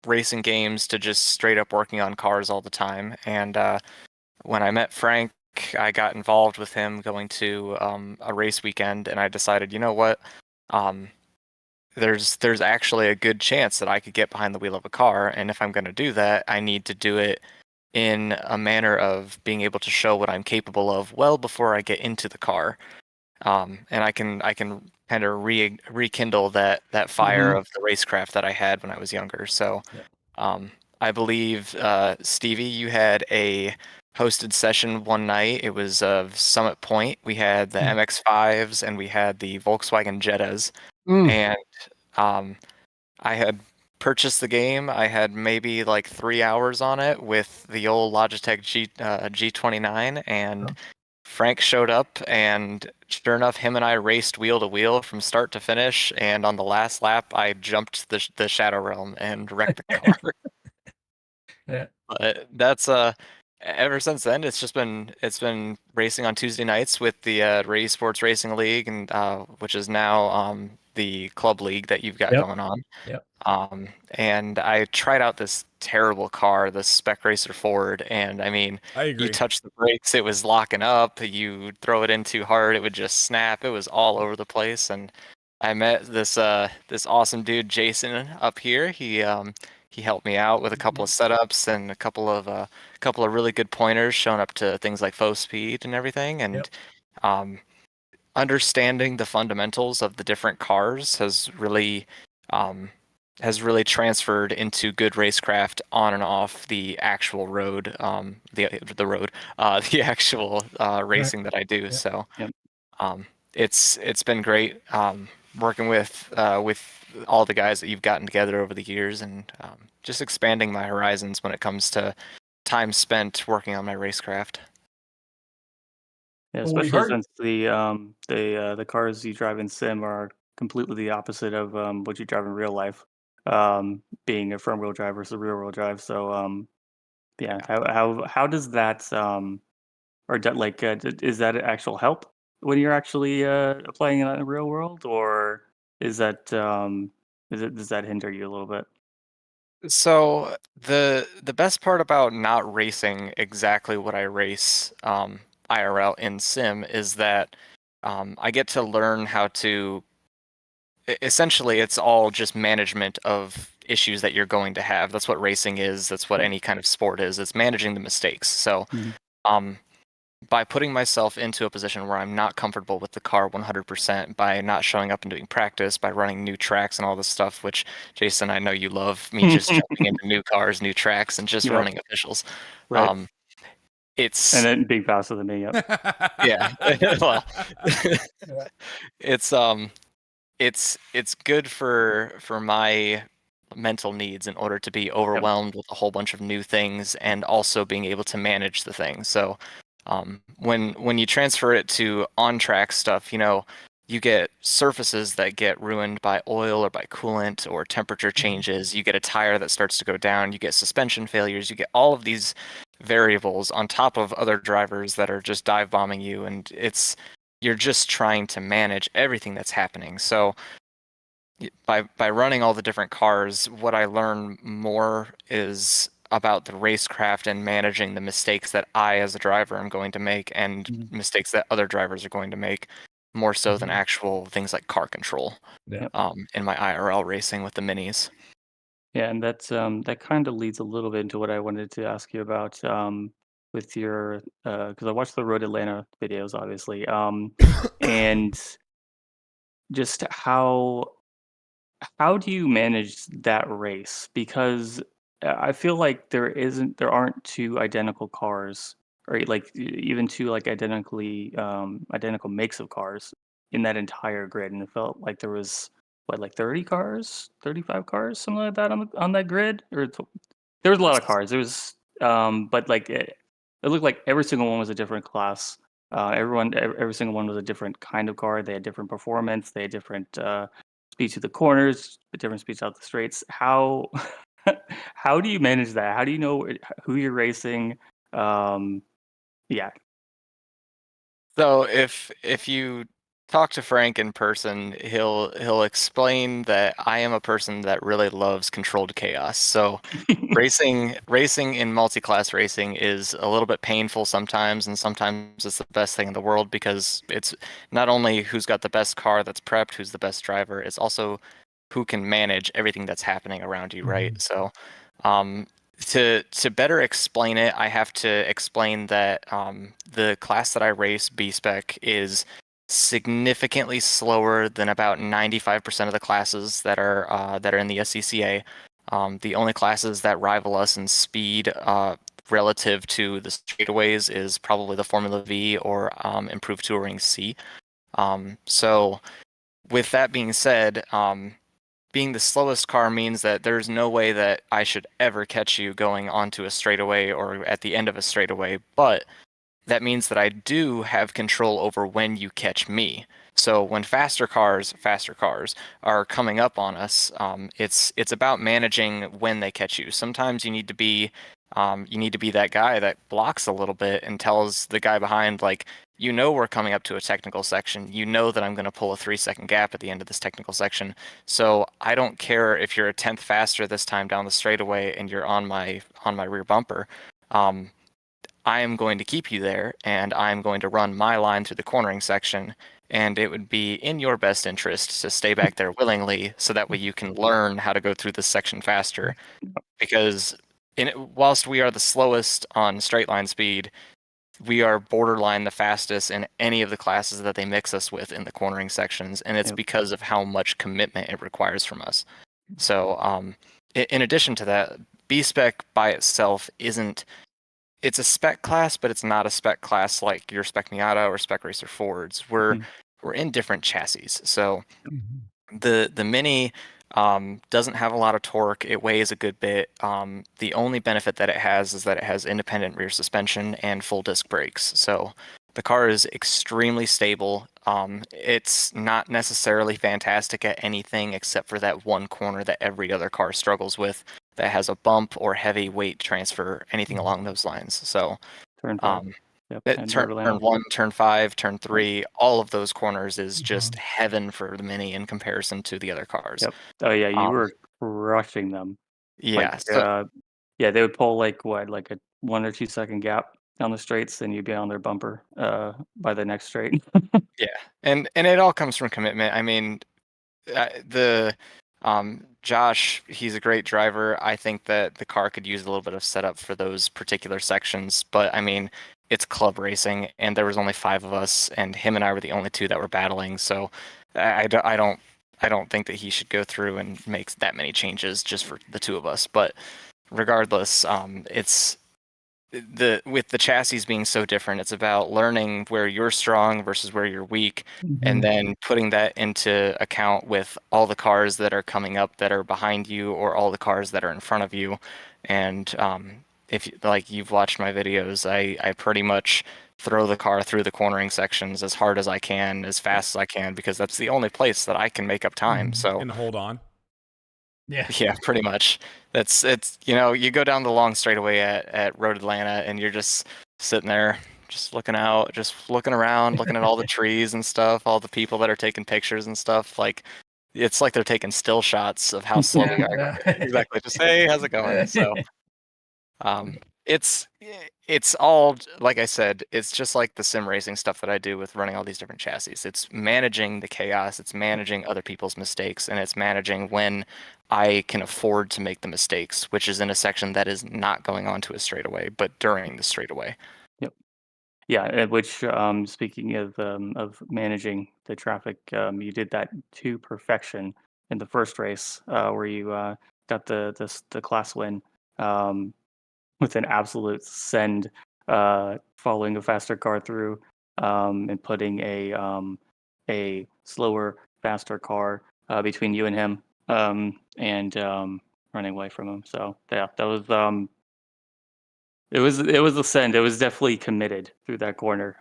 racing games to just straight up working on cars all the time. And when I met Frank, I got involved with him going to a race weekend, and I decided, you know what, there's actually a good chance that I could get behind the wheel of a car, and if I'm going to do that, I need to do it in a manner of being able to show what I'm capable of well before I get into the car, and I can kind of rekindle that fire of the racecraft that I had when I was younger. So, I believe Stevie, you had a hosted session one night. It was Summit Point. We had the MX-5s and we had the Volkswagen Jettas. And I had purchased the game. I had maybe like 3 hours on it with the old Logitech G29, and Frank showed up, and sure enough, him and I raced wheel to wheel from start to finish, and on the last lap, I jumped the Shadow Realm and wrecked the car. But that's ever since then, it's been racing on Tuesday nights with the Ray Sports Racing League, and which is now the club league that you've got Yep. going on. Yep. And I tried out this terrible car, the Spec Racer Ford, and I mean, I agree. you touch the brakes, it was locking up. You throw it in too hard, it would just snap. It was all over the place. And I met this awesome dude, Jason, up here. He helped me out with a couple of setups and a couple of really good pointers, showing up to things like faux speed and everything. And understanding the fundamentals of the different cars has really transferred into good racecraft on and off the actual road, the actual racing that I do. So it's been great working with all the guys that you've gotten together over the years, and just expanding my horizons when it comes to time spent working on my racecraft. Yeah, Well, we especially heard- since the cars you drive in sim are completely the opposite of what you drive in real life. Being a front wheel drive versus rear wheel drive. So yeah, how does that is that actual help when you're actually applying it in the real world, or is that does that hinder you a little bit? So the best part about not racing exactly what I race IRL in sim is that I get to learn how to. Essentially, it's all just management of issues that you're going to have. That's what racing is. That's what any kind of sport is. It's managing the mistakes. So, um, by putting myself into a position where I'm not comfortable with the car 100%, by not showing up and doing practice, by running new tracks and all this stuff, which Jason, I know you love me just jumping into new cars, new tracks, and just running officials. Right. It's And then being faster than me. Yep. yeah. Well, it's good for my mental needs in order to be overwhelmed with a whole bunch of new things and also being able to manage the things. So when you transfer it to on-track stuff, you get surfaces that get ruined by oil or by coolant or temperature changes. You get a tire that starts to go down. You get suspension failures. You get all of these variables on top of other drivers that are just dive bombing you, and you're just trying to manage everything that's happening. So by running all the different cars, what I learn more is about the racecraft and managing the mistakes that I as a driver am going to make, and mistakes that other drivers are going to make, more so than actual things like car control in my IRL racing with the minis. Yeah, and that's that kind of leads a little bit into what I wanted to ask you about with your because I watched the Road Atlanta videos, obviously, and just how do you manage that race? Because I feel like there aren't two identical cars, or like even two like identical makes of cars in that entire grid, and it felt like there was what, like 30 cars, 35 cars, something like that on that grid, there was a lot of cars. There was but like it looked like every single one was a different class. Every single one was a different kind of car. They had different performance. They had different speed to the corners, different speeds out the straights. How how do you manage that? How do you know who you're racing? Um, yeah, So if you talk to Frank in person, he'll explain that I am a person that really loves controlled chaos. So racing in multi-class racing is a little bit painful sometimes, and sometimes it's the best thing in the world, because it's not only who's got the best car that's prepped, who's the best driver, it's also who can manage everything that's happening around you, right? So to better explain it, I have to explain that the class that I race, B spec, is significantly slower than about 95% of the classes that are in the SCCA. The only classes that rival us in speed relative to the straightaways is probably the Formula V or Improved Touring C. So with that being said, being the slowest car means that there's no way that I should ever catch you going onto a straightaway or at the end of a straightaway, but that means that I do have control over when you catch me. So when faster cars are coming up on us, it's about managing when they catch you. Sometimes you need to be that guy that blocks a little bit and tells the guy behind, like, you know we're coming up to a technical section. You know that I'm going to pull a 3-second gap at the end of this technical section. So I don't care if you're a tenth faster this time down the straightaway and you're on my rear bumper. I am going to keep you there, and I'm going to run my line through the cornering section. And it would be in your best interest to stay back there willingly, so that way you can learn how to go through this section faster. Because whilst we are the slowest on straight line speed, we are borderline the fastest in any of the classes that they mix us with in the cornering sections, and it's because of how much commitment it requires from us. So, in addition to that, B-Spec by itself it's a spec class, but it's not a spec class like your Spec Miata or Spec Racer Fords. We're in different chassis. So the Mini doesn't have a lot of torque. It weighs a good bit. The only benefit that it has is that it has independent rear suspension and full disc brakes. So the car is extremely stable. It's not necessarily fantastic at anything except for that one corner that every other car struggles with, that has a bump or heavy weight transfer, anything along those lines. So Turn 5. turn 1, turn 5, turn 3, all of those corners is just heaven for the Mini in comparison to the other cars. Oh yeah, you were crushing them. Yeah. They would pull like a 1 or 2 second gap down the straights, and you'd be on their bumper by the next straight. Yeah, and it all comes from commitment. I mean, Josh, he's a great driver. I think that the car could use a little bit of setup for those particular sections, but I mean, it's club racing, and there was only 5 of us, and him and I were the only 2 that were battling. So I don't think that he should go through and make that many changes just for the 2 of us. But regardless, it's with the chassis being so different, it's about learning where you're strong versus where you're weak, and then putting that into account with all the cars that are coming up that are behind you, or all the cars that are in front of you. And if like you've watched my videos, I pretty much throw the car through the cornering sections as hard as I can, as fast as I can, because that's the only place that I can make up time. So And hold on. Yeah, pretty much. It's you go down the long straightaway at Road Atlanta, and you're just sitting there, just looking out, just looking around, looking at all the trees and stuff, all the people that are taking pictures and stuff. Like, it's like they're taking still shots of how slow we are. Exactly. Just, hey, how's it going? So, it's all, like I said, it's just like the sim racing stuff that I do with running all these different chassis. It's managing the chaos, it's managing other people's mistakes, and it's managing when I can afford to make the mistakes, which is in a section that is not going onto a straightaway, but during the straightaway. Yeah, which speaking of managing the traffic, you did that to perfection in the first race, where you got the class win with an absolute send, following a faster car through, and putting a slower, faster car between you and him, and running away from him. So yeah, that was it was a send. It was definitely committed through that corner.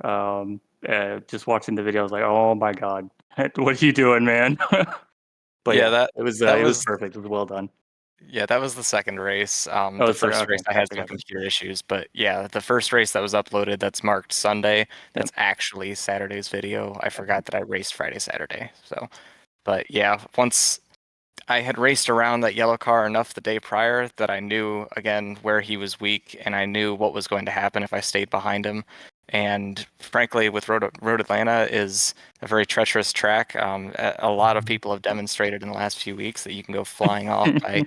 Just watching the video, I was like, "Oh my god, what are you doing, man?" But Yeah, it was perfect. It was well done. Yeah, that was the second race. Oh, The sorry, first okay, race I had gotcha, some gotcha. computer issues, but yeah, the first race that was uploaded that's marked Sunday, that's actually Saturday's video. I forgot that I raced Friday, Saturday. So, but yeah, once I had raced around that yellow car enough the day prior that I knew again where he was weak, and I knew what was going to happen if I stayed behind him. And frankly, with Road Atlanta is a very treacherous track. A lot of people have demonstrated in the last few weeks that you can go flying off by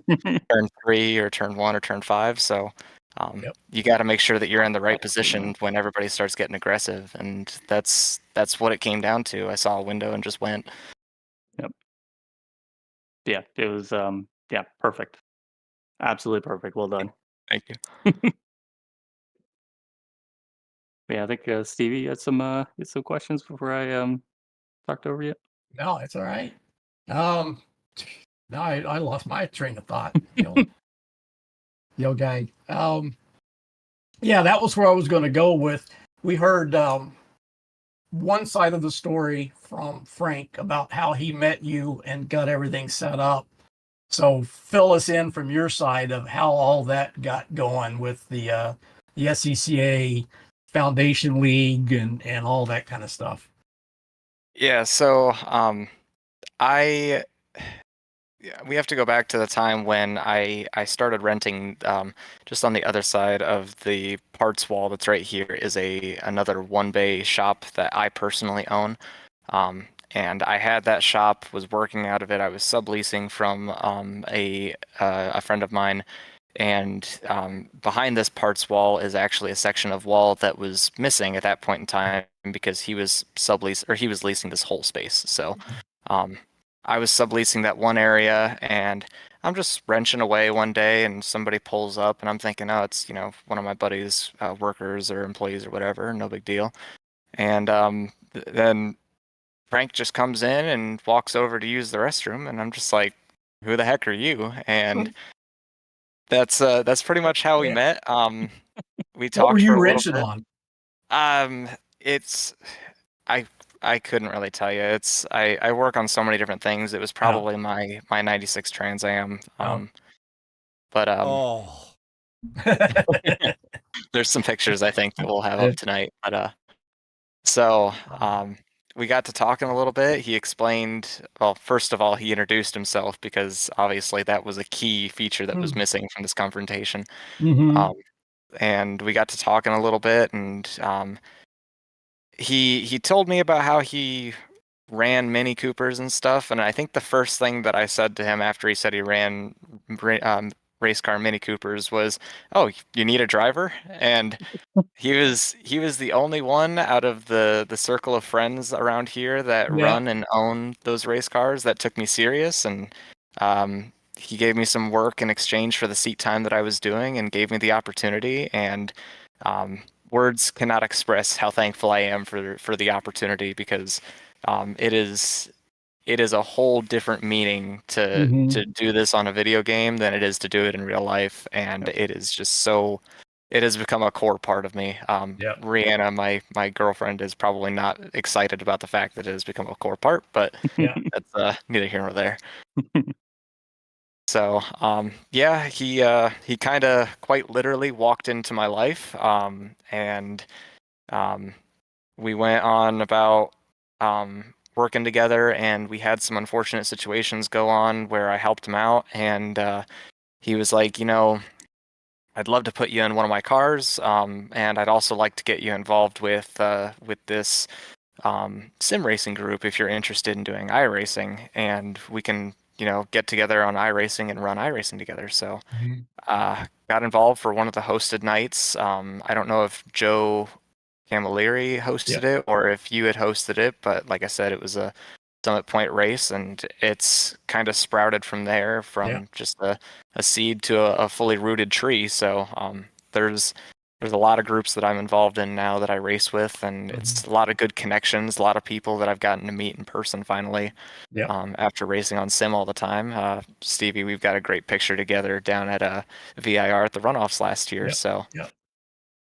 turn 3 or turn 1 or turn 5. So you got to make sure that you're in the right position when everybody starts getting aggressive, and that's what it came down to. I saw a window and just went. Yep. Yeah, it was perfect. Absolutely perfect. Well done. Thank you. Yeah, I think Stevie, you had some questions before I talked over you. No, it's all right. No, I lost my train of thought. Yo, guy. Yeah, that was where I was going to go with. We heard one side of the story from Frank about how he met you and got everything set up. So fill us in from your side of how all that got going with the SCCA Foundation League and all that kind of stuff. Yeah, so I yeah, we have to go back to the time when I started renting just on the other side of the parts wall that's right here is another one bay shop that I personally own. And I had that shop, was working out of it. I was subleasing from a friend of mine, and behind this parts wall is actually a section of wall that was missing at that point in time because he was leasing this whole space. So I was subleasing that one area, and I'm just wrenching away one day, and somebody pulls up, and I'm thinking, oh, it's one of my buddies' workers or employees or whatever, no big deal. And then Frank just comes in and walks over to use the restroom, and I'm just like, who the heck are you? And that's pretty much how we Yeah. met. We What talked were for you a little wrenching bit. on? It's I couldn't really tell you. I work on so many different things. It was probably my 96 Trans Am. But Oh, there's some pictures I think that we'll have up tonight. But so we got to talking a little bit. He explained, well, first of all, he introduced himself because obviously that was a key feature that was missing from this confrontation. Mhm. And we got to talking a little bit, and he told me about how he ran Mini Coopers and stuff. And I think the first thing that I said to him after he said he ran race car Mini Coopers was, "Oh, you need a driver?" And he was the only one out of the circle of friends around here that Yeah. run and own those race cars that took me serious, and he gave me some work in exchange for the seat time that I was doing and gave me the opportunity, and words cannot express how thankful I am for the opportunity, because it is a whole different meaning to do this on a video game than it is to do it in real life, and it is just so. It has become a core part of me. Yep. Rihanna, my girlfriend, is probably not excited about the fact that it has become a core part, but Yeah. that's neither here nor there. So, yeah, he kind of quite literally walked into my life, and we went on about working together, and we had some unfortunate situations go on where I helped him out, and he was like, I'd love to put you in one of my cars, and I'd also like to get you involved with this sim racing group if you're interested in doing iRacing, and we can get together on iRacing and run iRacing together. So got involved for one of the hosted nights. I don't know if Joe Camilleri hosted it or if you had hosted it, but like I said, it was a Summit Point race, and it's kind of sprouted from there, from just a seed to a fully rooted tree. So there's a lot of groups that I'm involved in now that I race with, and it's a lot of good connections, a lot of people that I've gotten to meet in person finally. After racing on sim all the time. Stevie, we've got a great picture together down at VIR at the runoffs last year. So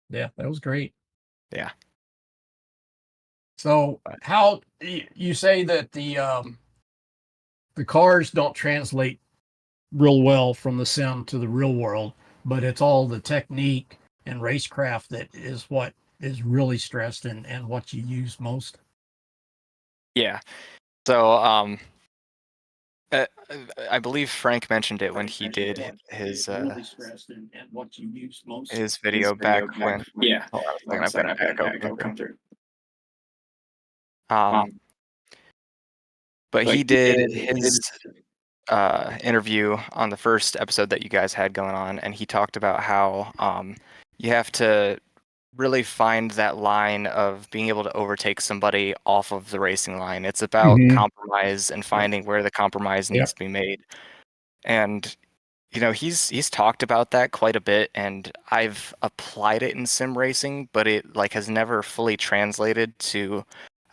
Yeah, that was great. yeah. So how you say that the cars don't translate real well from the sim to the real world, but it's all the technique and racecraft that is what is really stressed and what you use most. Yeah. So I believe Frank mentioned it when he did his video back when. Yeah. Hold on a second, I've got an echo come through. But he did his interview on the first episode that you guys had going on, and he talked about how you have to really find that line of being able to overtake somebody off of the racing line. It's about compromise and finding where the compromise needs to be made. And he's talked about that quite a bit, and I've applied it in sim racing, but it has never fully translated to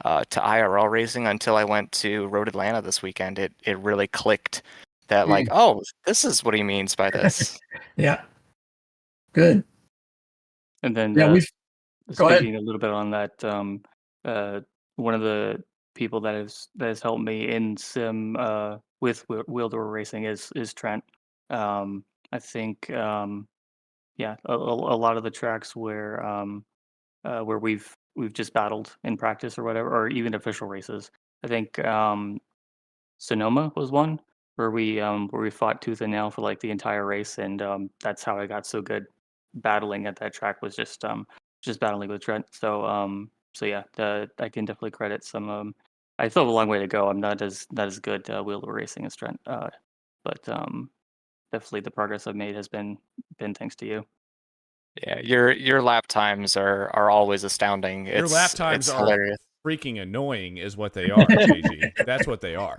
IRL racing until I went to Road Atlanta this weekend. It really clicked that oh, this is what he means by this. Yeah. Good. And then Yeah, we've go ahead. speaking a little bit on that, one of the people that has helped me in sim with wheel door racing is Trent. I think yeah, a lot of the tracks where where we've just battled in practice or whatever, or even official races. I think Sonoma was one where we fought tooth and nail for like the entire race, and that's how I got so good battling at that track, was just battling with Trent. So yeah, I can definitely credit some. I still have a long way to go. I'm not as good wheelable racing as Trent, but definitely the progress I've made has been thanks to you. Yeah, your lap times are always astounding. Your lap times It's are hilarious. freaking annoying, is what they are, JG. That's what they are.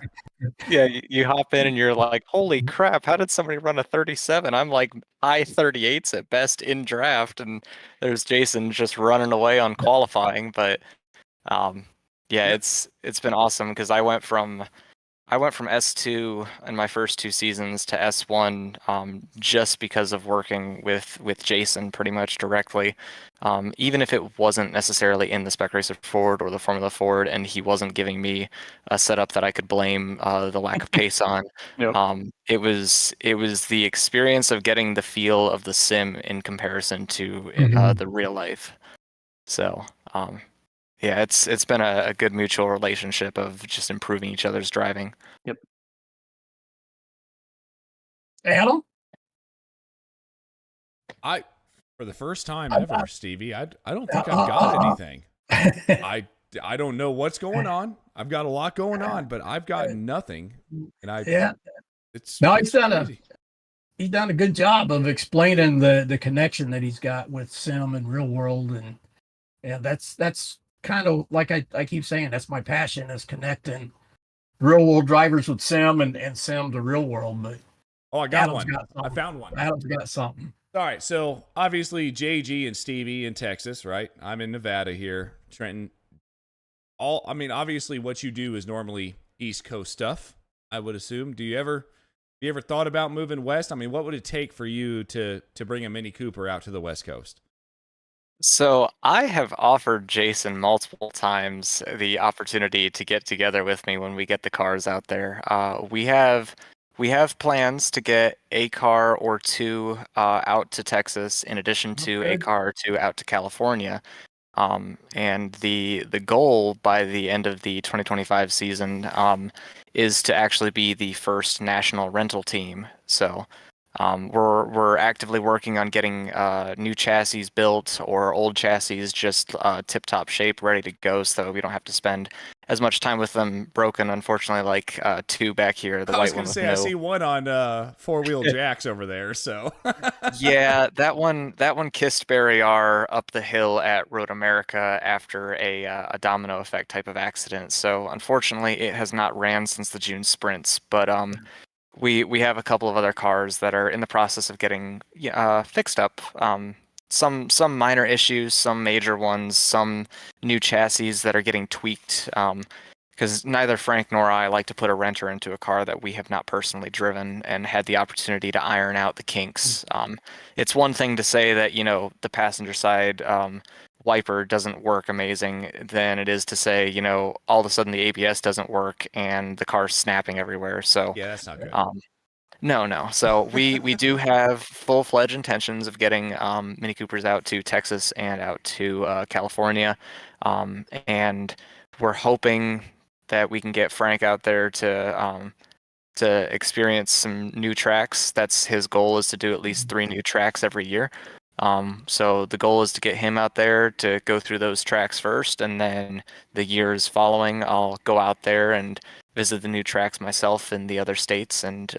Yeah, you hop in and you're like, holy crap, how did somebody run a 37? I'm like high 38s at best in draft, and there's Jason just running away on qualifying. But yeah, it's been awesome because I went from S2 in my first 2 seasons to S1 just because of working with Jason pretty much directly. Even if it wasn't necessarily in the Spec Racer Ford or the Formula Ford, and he wasn't giving me a setup that I could blame the lack of pace on. Yep. It was the experience of getting the feel of the sim in comparison to the real life. So yeah, it's been a good mutual relationship of just improving each other's driving. Yep. Adam? For the first time ever, Stevie, I don't think I've got anything. I don't know what's going on. I've got a lot going on, but I've got nothing. And it's crazy. He's done a good job of explaining the connection that he's got with sim and real world, and that's kind of like I keep saying, that's my passion, is connecting real world drivers with sim and sim to real world. But I got one. I found one. Adam's got something. All right, so obviously JG and Stevie in Texas, right? I'm in Nevada here, Trenton. Obviously what you do is normally East Coast stuff, I would assume. You ever thought about moving west? I mean, what would it take for you to bring a Mini Cooper out to the West Coast? So I have offered Jason multiple times the opportunity to get together with me when we get the cars out there. We have plans to get a car or two out to Texas, in addition to a car or two out to California. And the goal by the end of the 2025 season is to actually be the first national rental team. So we're actively working on getting new chassis built, or old chassis just tip-top shape, ready to go, so we don't have to spend as much time with them broken, unfortunately, like two back here, the white one with I see one on four-wheel jacks over there, so. Yeah, that one kissed Barry R up the hill at Road America after a domino effect type of accident. So unfortunately, it has not ran since the June sprints. But we have a couple of other cars that are in the process of getting fixed up. Some minor issues, some major ones, some new chassis that are getting tweaked. Because neither Frank nor I like to put a renter into a car that we have not personally driven and had the opportunity to iron out the kinks. It's one thing to say that, the passenger side wiper doesn't work amazing than it is to say, all of a sudden the ABS doesn't work and the car's snapping everywhere. So yeah, that's not good. No. So we do have full-fledged intentions of getting Mini Coopers out to Texas and out to California, and we're hoping that we can get Frank out there to experience some new tracks. That's his goal, is to do at least 3 new tracks every year. So the goal is to get him out there to go through those tracks first, and then the years following, I'll go out there and visit the new tracks myself in the other states, and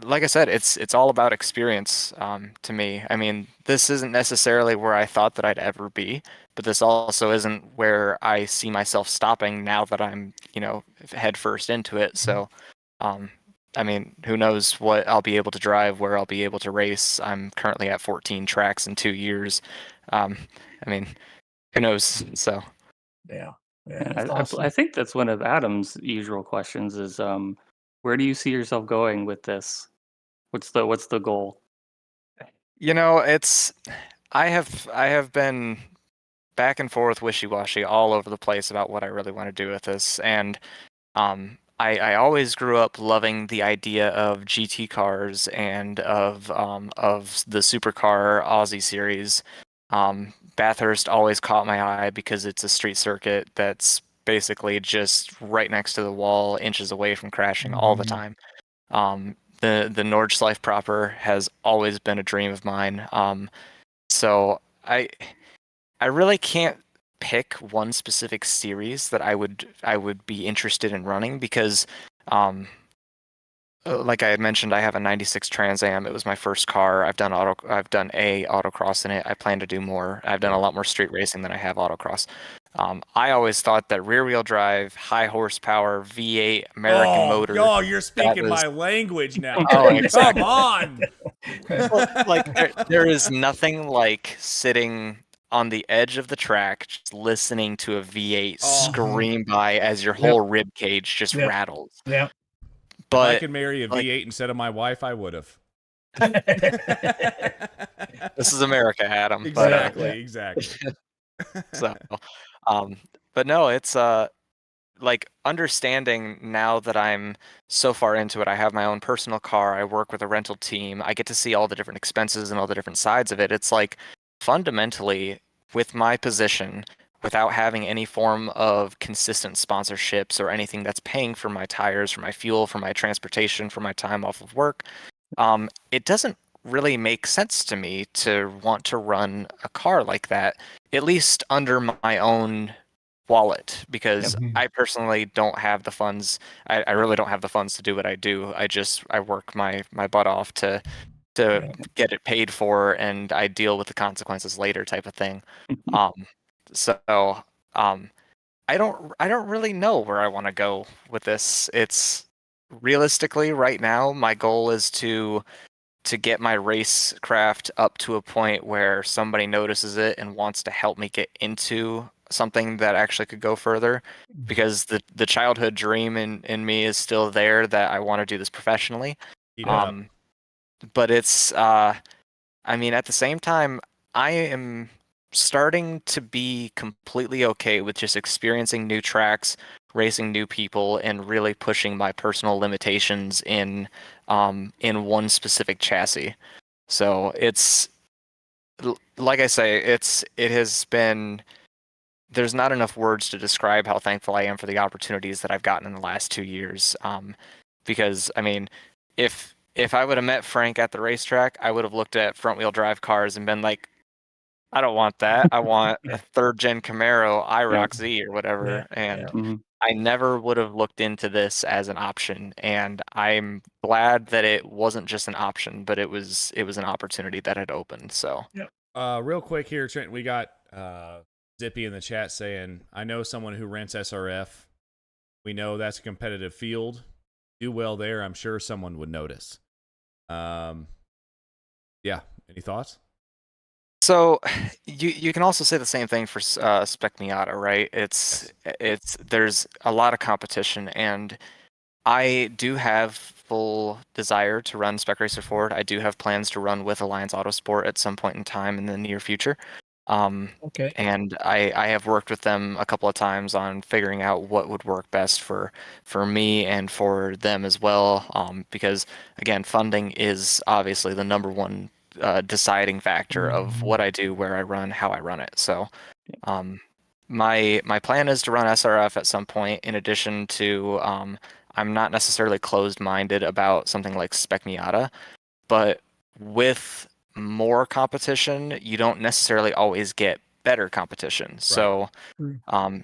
like I said, it's all about experience to me. I mean, this isn't necessarily where I thought that I'd ever be, but this also isn't where I see myself stopping now that I'm, head first into it. So, I mean, who knows what I'll be able to drive, where I'll be able to race. I'm currently at 14 tracks in 2 years. I mean, who knows? So, Yeah. I think that's one of Adam's usual questions is, where do you see yourself going with this? What's the goal? I have been back and forth, wishy-washy, all over the place about what I really want to do with this, and I always grew up loving the idea of GT cars and of the supercar Aussie series. Bathurst always caught my eye because it's a street circuit that's basically just right next to the wall, inches away from crashing all the time. The Nordschleife proper has always been a dream of mine. So I really can't pick one specific series that I would be interested in running because like I had mentioned, I have a 96 Trans Am. It was my first car. I've done autocross in it. I plan to do more. I've done a lot more street racing than I have autocross. I always thought that rear wheel drive, high horsepower, V8, American motor. Oh, you're speaking was- my language now. Oh, exactly. Come on. Like there is nothing like sitting on the edge of the track, just listening to a V8 scream by as your whole rib cage just rattles. Yeah. But if I could marry a V8 instead of my wife, I would have. This is America, Adam. Exactly. So, but no, it's like understanding now that I'm so far into it. I have my own personal car. I work with a rental team. I get to see all the different expenses and all the different sides of it. It's like fundamentally with my position, without having any form of consistent sponsorships or anything that's paying for my tires, for my fuel, for my transportation, for my time off of work, it doesn't really make sense to me to want to run a car like that, at least under my own wallet, because I personally don't have the funds. I really don't have the funds to do what I do. I work my butt off to get it paid for, and I deal with the consequences later type of thing. So I don't really know where I want to go with this. It's realistically right now my goal is to get my racecraft up to a point where somebody notices it and wants to help me get into something that actually could go further, because the childhood dream in me is still there that I want to do this professionally. But it's I mean, at the same time, I am starting to be completely okay with just experiencing new tracks, racing new people, and really pushing my personal limitations in one specific chassis. So it's like I say, it has been. There's not enough words to describe how thankful I am for the opportunities that I've gotten in the last 2 years. Because I mean, if I would have met Frank at the racetrack, I would have looked at front wheel drive cars and been like, I don't want that. I want a third gen Camaro IROC Z or whatever. And I never would have looked into this as an option. And I'm glad that it wasn't just an option, but it was an opportunity that had opened. So real quick here, Trent, we got Zippy in the chat saying, I know someone who rents SRF. We know that's a competitive field. Do well there. I'm sure someone would notice. Yeah. Any thoughts? So you can also say the same thing for Spec Miata, right? There's a lot of competition, and I do have full desire to run Spec Racer Ford. I do have plans to run with Alliance Autosport at some point in time in the near future. And I have worked with them a couple of times on figuring out what would work best for me and for them as well. Because again, funding is obviously the number one deciding factor of what I do, where I run, how I run it. So my plan is to run SRF at some point. In addition to I'm not necessarily closed-minded about something like Spec Miata, but with more competition, you don't necessarily always get better competition. Right. So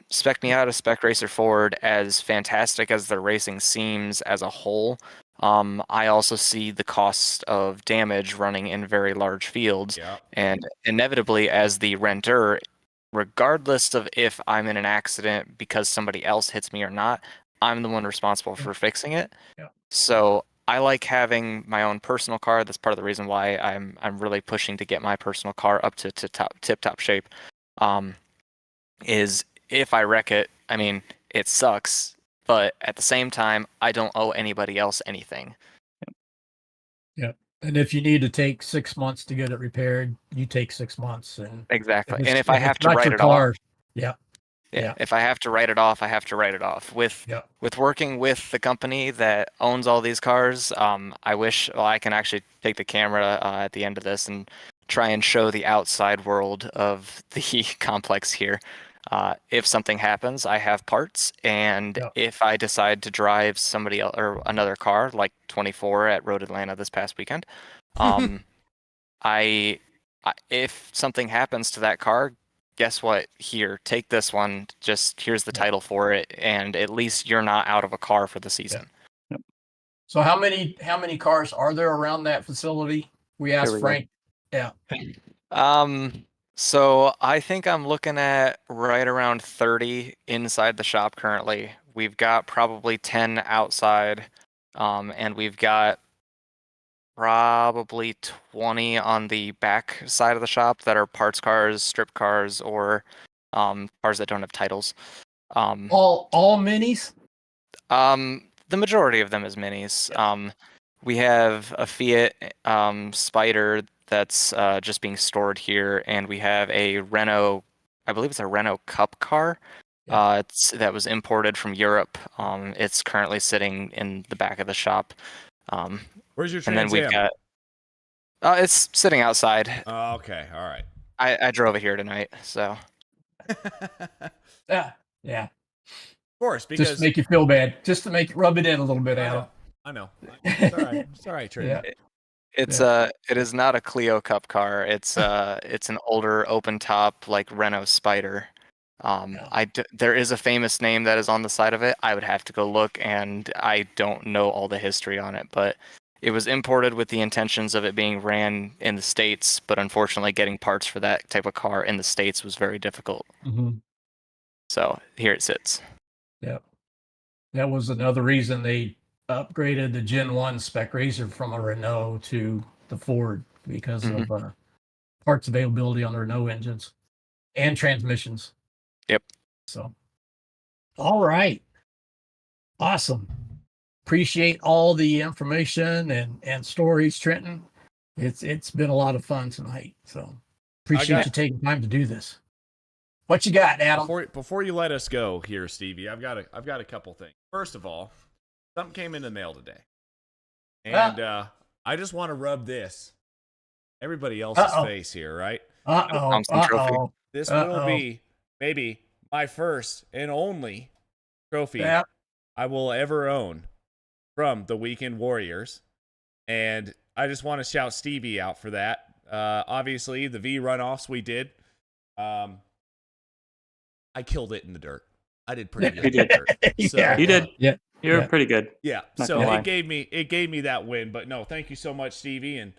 Spec Miata, Spec Racer Ford, as fantastic as their racing seems as a whole, I also see the cost of damage running in very large fields. And inevitably, as the renter, regardless of if I'm in an accident because somebody else hits me or not, I'm the one responsible for fixing it. So I like having my own personal car. That's part of the reason why I'm really pushing to get my personal car up to tip-top shape. Is if I wreck it, I mean, it sucks, but at the same time, I don't owe anybody else anything. Yeah. And if you need to take 6 months to get it repaired, you take 6 months. And exactly. And if I have to write it off, if I have to write it off, I have to write it off. With working with the company that owns all these cars, I wish I can actually take the camera at the end of this and try and show the outside world of the complex here. If something happens, I have parts, and Yeah. if I decide to drive somebody else or another car, like 24 at Road Atlanta this past weekend, if something happens to that car, guess what? Here, take this one. Just here's the title for it, and at least you're not out of a car for the season. So how many cars are there around that facility? We asked Frank. Yeah. So I think I'm looking at right around 30 inside the shop currently. We've got probably 10 outside, and we've got probably 20 on the back side of the shop that are parts cars, strip cars, or cars that don't have titles. All minis? The majority of them is minis. We have a Fiat Spider that's just being stored here, and we have a Renault, I believe it's a Renault Cup car. That was imported from Europe. It's currently sitting in the back of the shop. Where's your Trans and then we've Am? got it's sitting outside. Oh, okay, all right. I drove it here tonight, so Yeah. Of course, because just to make you feel bad, just to rub it in a little bit, Adam. I know. It's all right. It's all right, Trent. It is not a Clio Cup car. It's an older open top like Renault Spider. There is a famous name that is on the side of it. I would have to go look, and I don't know all the history on it, but it was imported with the intentions of it being ran in the States, but unfortunately getting parts for that type of car in the States was very difficult. Mm-hmm. So here it sits. Yeah. That was another reason they upgraded the Gen 1 Spec Racer from a Renault to the Ford, because of parts availability on the Renault engines and transmissions. Yep. So, all right. Awesome. Appreciate all the information and stories, Trenton. It's been a lot of fun tonight. So appreciate you taking time to do this. What you got, Adam? Before you let us go here, Stevie, I've got a couple things. First of all, something came in the mail today, and I just want to rub this everybody else's face here, right? This will be maybe my first and only trophy I will ever own from the Weekend Warriors, and I just want to shout Stevie out for that. Obviously, the V runoffs we did. I killed it in the dirt. I did pretty good in the dirt. So, you did. Yeah. You were pretty good. Yeah. So it gave me that win. But no, thank you so much, Stevie, and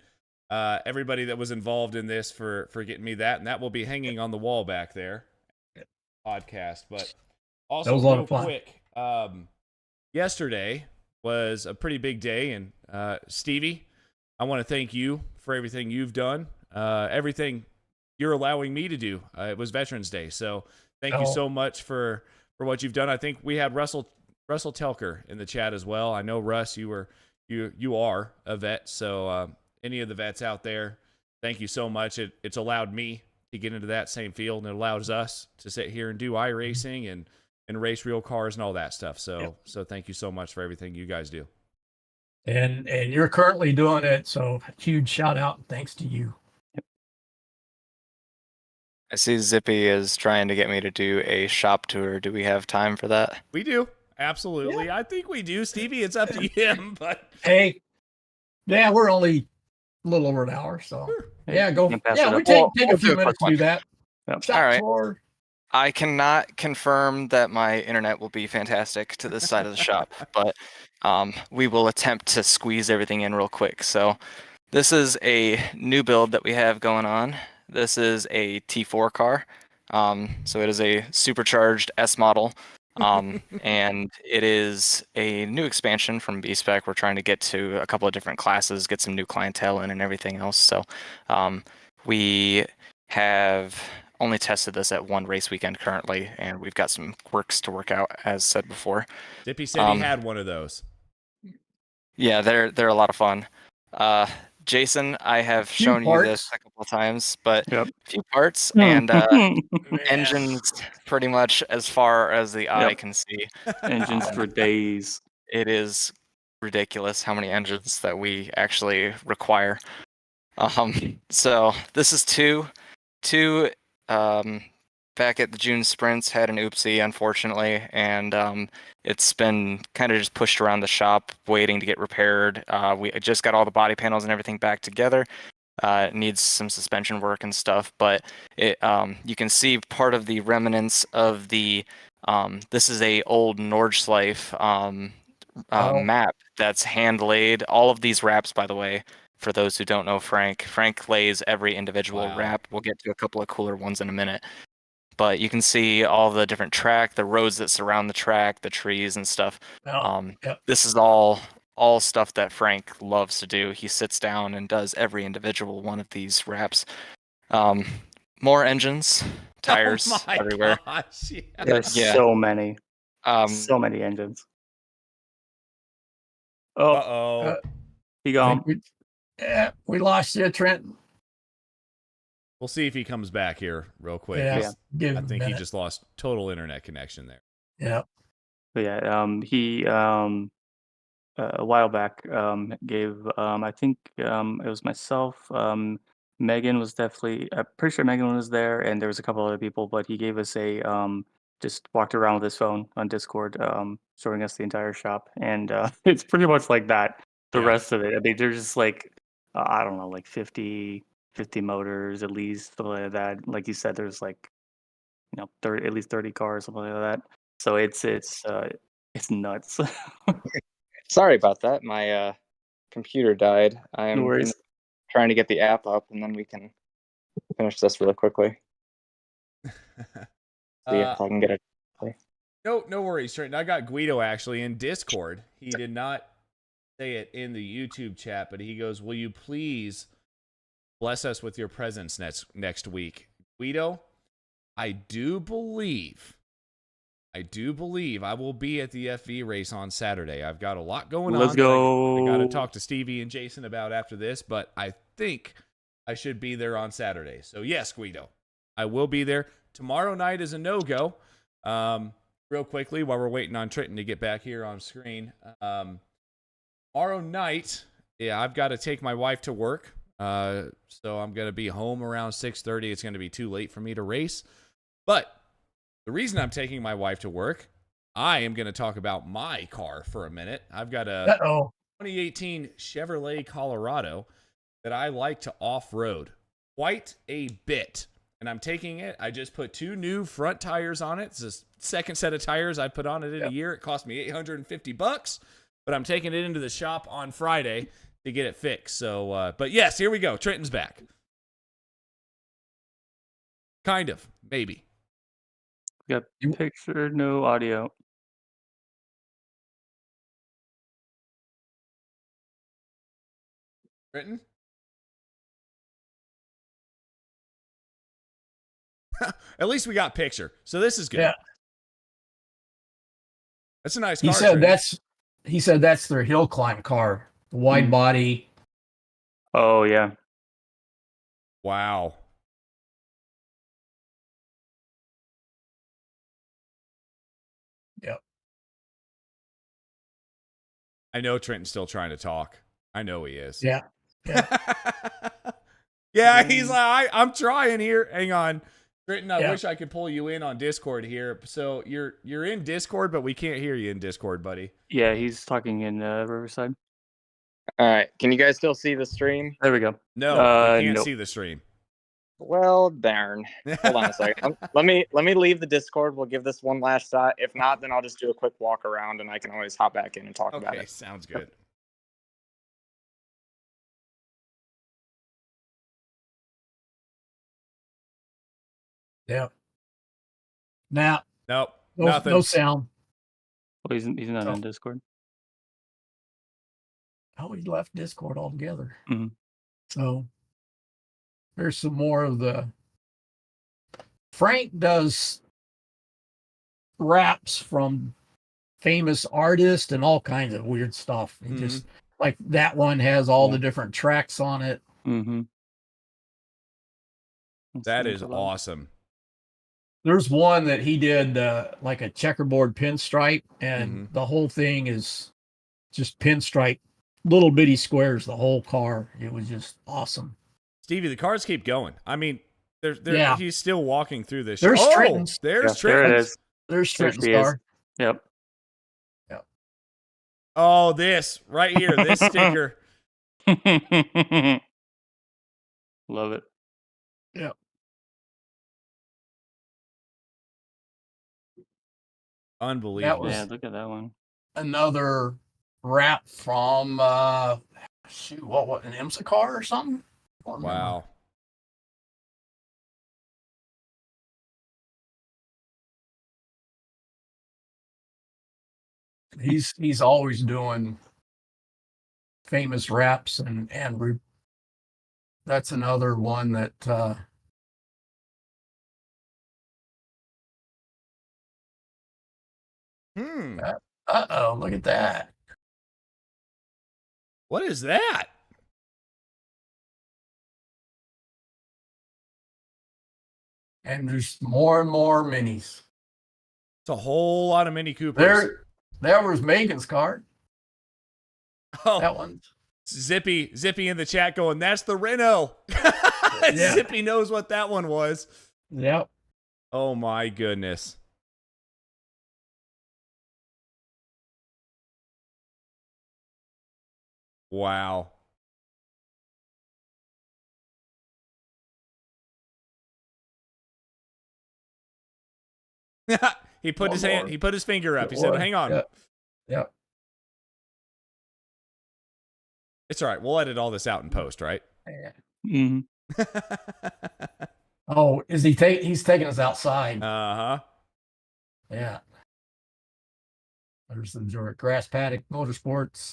everybody that was involved in this for getting me that. And that will be hanging on the wall back there. Podcast. But also, that was a lot real of fun. Quick, yesterday was a pretty big day, and Stevie, I want to thank you for everything you've done, everything you're allowing me to do. It was Veterans Day, so thank you so much for what you've done. I think we had Russell Telker in the chat as well. I know, Russ, you are a vet, so any of the vets out there, thank you so much. It's allowed me to get into that same field, and it allows us to sit here and do iRacing and race real cars and all that stuff. So thank you so much for everything you guys do. And you're currently doing it, so huge shout out and thanks to you. I see Zippy is trying to get me to do a shop tour. Do we have time for that? We do. Absolutely. Yeah. I think we do, Stevie. It's up to him, but hey, yeah, we're only a little over an hour, so sure. Yeah, go. Yeah, we take a few minutes to do that. Yep. All right. Tour. I cannot confirm that my internet will be fantastic to this side of the shop, but we will attempt to squeeze everything in real quick. So this is a new build that we have going on. This is a T4 car. So it is a supercharged S model. And it is a new expansion from B-Spec. We're trying to get to a couple of different classes, get some new clientele in and everything else. So we have only tested this at one race weekend currently, and we've got some quirks to work out, as said before. Dippy said he had one of those. Yeah, they're a lot of fun. Jason, I have shown you this a couple of times, but a few parts and engines pretty much as far as the eye can see. Engines for days. It is ridiculous how many engines that we actually require. So this is two back at the June sprints had an oopsie, unfortunately, and it's been kind of just pushed around the shop waiting to get repaired. We just got all the body panels and everything back together. It needs some suspension work and stuff, but it you can see part of the remnants of the this is a old Nordschleife map that's hand laid. All of these wraps, by the way, for those who don't know Frank lays every individual wrap. We'll get to a couple of cooler ones in a minute. But you can see all the different track, the roads that surround the track, the trees and stuff. This is all stuff that Frank loves to do. He sits down and does every individual one of these wraps. More engines, tires everywhere. Gosh, There's so many. So many engines. Oh, he gone. We lost you, Trent. We'll see if he comes back here real quick. Yeah, I think he just lost total internet connection there. Yeah. But yeah, he a while back gave I think it was myself. Megan was definitely. I'm pretty sure Megan was there, and there was a couple other people. But he gave us a just walked around with his phone on Discord, showing us the entire shop, and it's pretty much like that. The rest of it, I mean, there's just like I don't know, like 50 motors at least, something like that. Like you said, there's like 30, at least 30 cars, something like that. So it's nuts. Sorry about that. My computer died. I am trying to get the app up, and then we can finish this really quickly. See if I can get it. No worries, Trent. I got Guido actually in Discord. He did not say it in the YouTube chat, but he goes, "Will you please bless us with your presence next week?" Guido, I do believe I will be at the FV race on Saturday. I've got a lot going on. Let's go. I got to talk to Stevie and Jason about after this, but I think I should be there on Saturday. So yes, Guido, I will be there. Tomorrow night is a no-go. Real quickly, while we're waiting on Trenton to get back here on screen. Tomorrow night, I've got to take my wife to work. So I'm going to be home around 6:30. It's going to be too late for me to race. But the reason I'm taking my wife to work, I am going to talk about my car for a minute. I've got a 2018 Chevrolet Colorado that I like to off-road quite a bit. And I'm taking it. I just put 2 new front tires on it. It's the second set of tires I put on it in a year. It cost me $850, but I'm taking it into the shop on Friday to get it fixed. So, but yes, here we go. Trenton's back. Kind of, maybe. Got picture, no audio. Trenton? At least we got picture. So this is good. Yeah. That's a nice car. He said that's their hill climb car. The wide body. Oh yeah. Wow. Yep. I know Trenton's still trying to talk. I know he is. Yeah. Yeah, he's like, I'm trying here. Hang on. Trenton, I wish I could pull you in on Discord here. So you're in Discord, but we can't hear you in Discord, buddy. Yeah, he's talking in Riverside. All right. Can you guys still see the stream? There we go. No, we can't see the stream. Well, darn. Hold on a second. Let me leave the Discord. We'll give this one last shot. If not, then I'll just do a quick walk around, and I can always hop back in and talk about it. Sounds good. Yeah. Now. Nope. Nothing. No sound. Well, he's not on Discord. Oh, he left Discord altogether. Mm-hmm. So there's some more of the. Frank does raps from famous artists and all kinds of weird stuff. He just like that one has all the different tracks on it. Mm-hmm. That is awesome. There's one that he did like a checkerboard pinstripe, and the whole thing is just pinstripe, little bitty squares, the whole car. It was just awesome. Stevie, the cars keep going. I mean, Yeah. he's still walking through this. There's oh, Trenton's. there's There it Trenton's. is. There's There Trenton's she is. car. Yep. Oh, this right here, this sticker. Love it. Yeah. Unbelievable. Yeah, look at that one. Another wrap from what an IMSA car or something? I don't remember. Wow. He's always doing famous raps and that's another one that look at that. What is that? And there's more and more minis. It's a whole lot of Mini Coopers. There was Megan's car. Oh, That one. Zippy in the chat going, that's the Renault. Yeah. Zippy knows what that one was. Yep. Oh my goodness. Wow. He put his hand, he put his finger up. He said, hang on. Yep. It's all right. We'll edit all this out in post, right? Yeah. Mm-hmm. Oh, is he he's taking us outside. Uh-huh. Yeah. There's the Grass Paddock Motorsports.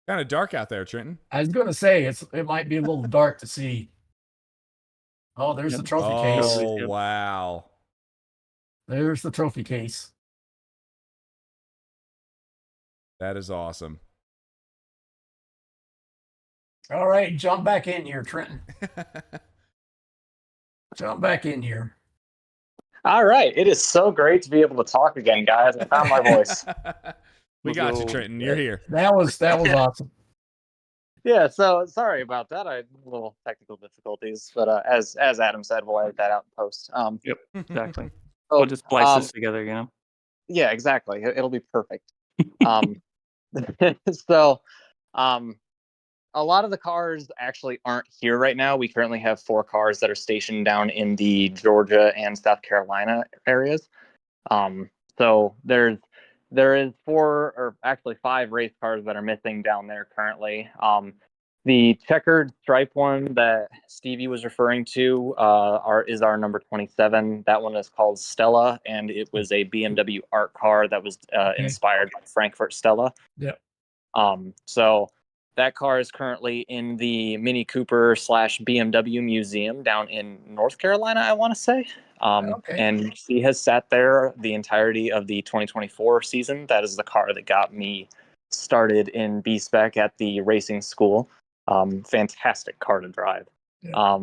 Kind of dark out there, Trenton. I was going to say it might be a little dark to see. Oh, there's the trophy case. Oh, wow. There's the trophy case. That is awesome. All right, jump back in here, Trenton. Jump back in here. All right. It is so great to be able to talk again, guys. I found my voice. We got you, Trenton. You're here. That was awesome. Yeah, so sorry about that. I had a little technical difficulties, but as Adam said, we'll edit that out in post. Yep, exactly. So, We'll just splice this together, you know? Yeah, exactly. It'll be perfect. So, a lot of the cars actually aren't here right now. We currently have 4 cars that are stationed down in the Georgia and South Carolina areas. So there is 4 or actually 5 race cars that are missing down there currently. The checkered stripe one that Stevie was referring to is our number 27. That one is called Stella, and it was a BMW art car that was inspired by Frankfurt Stella. Yep. So that car is currently in the Mini Cooper / BMW museum down in North Carolina, I want to say. And she has sat there the entirety of the 2024 season. That is the car that got me started in B-Spec at the racing school. Fantastic car to drive. Yeah.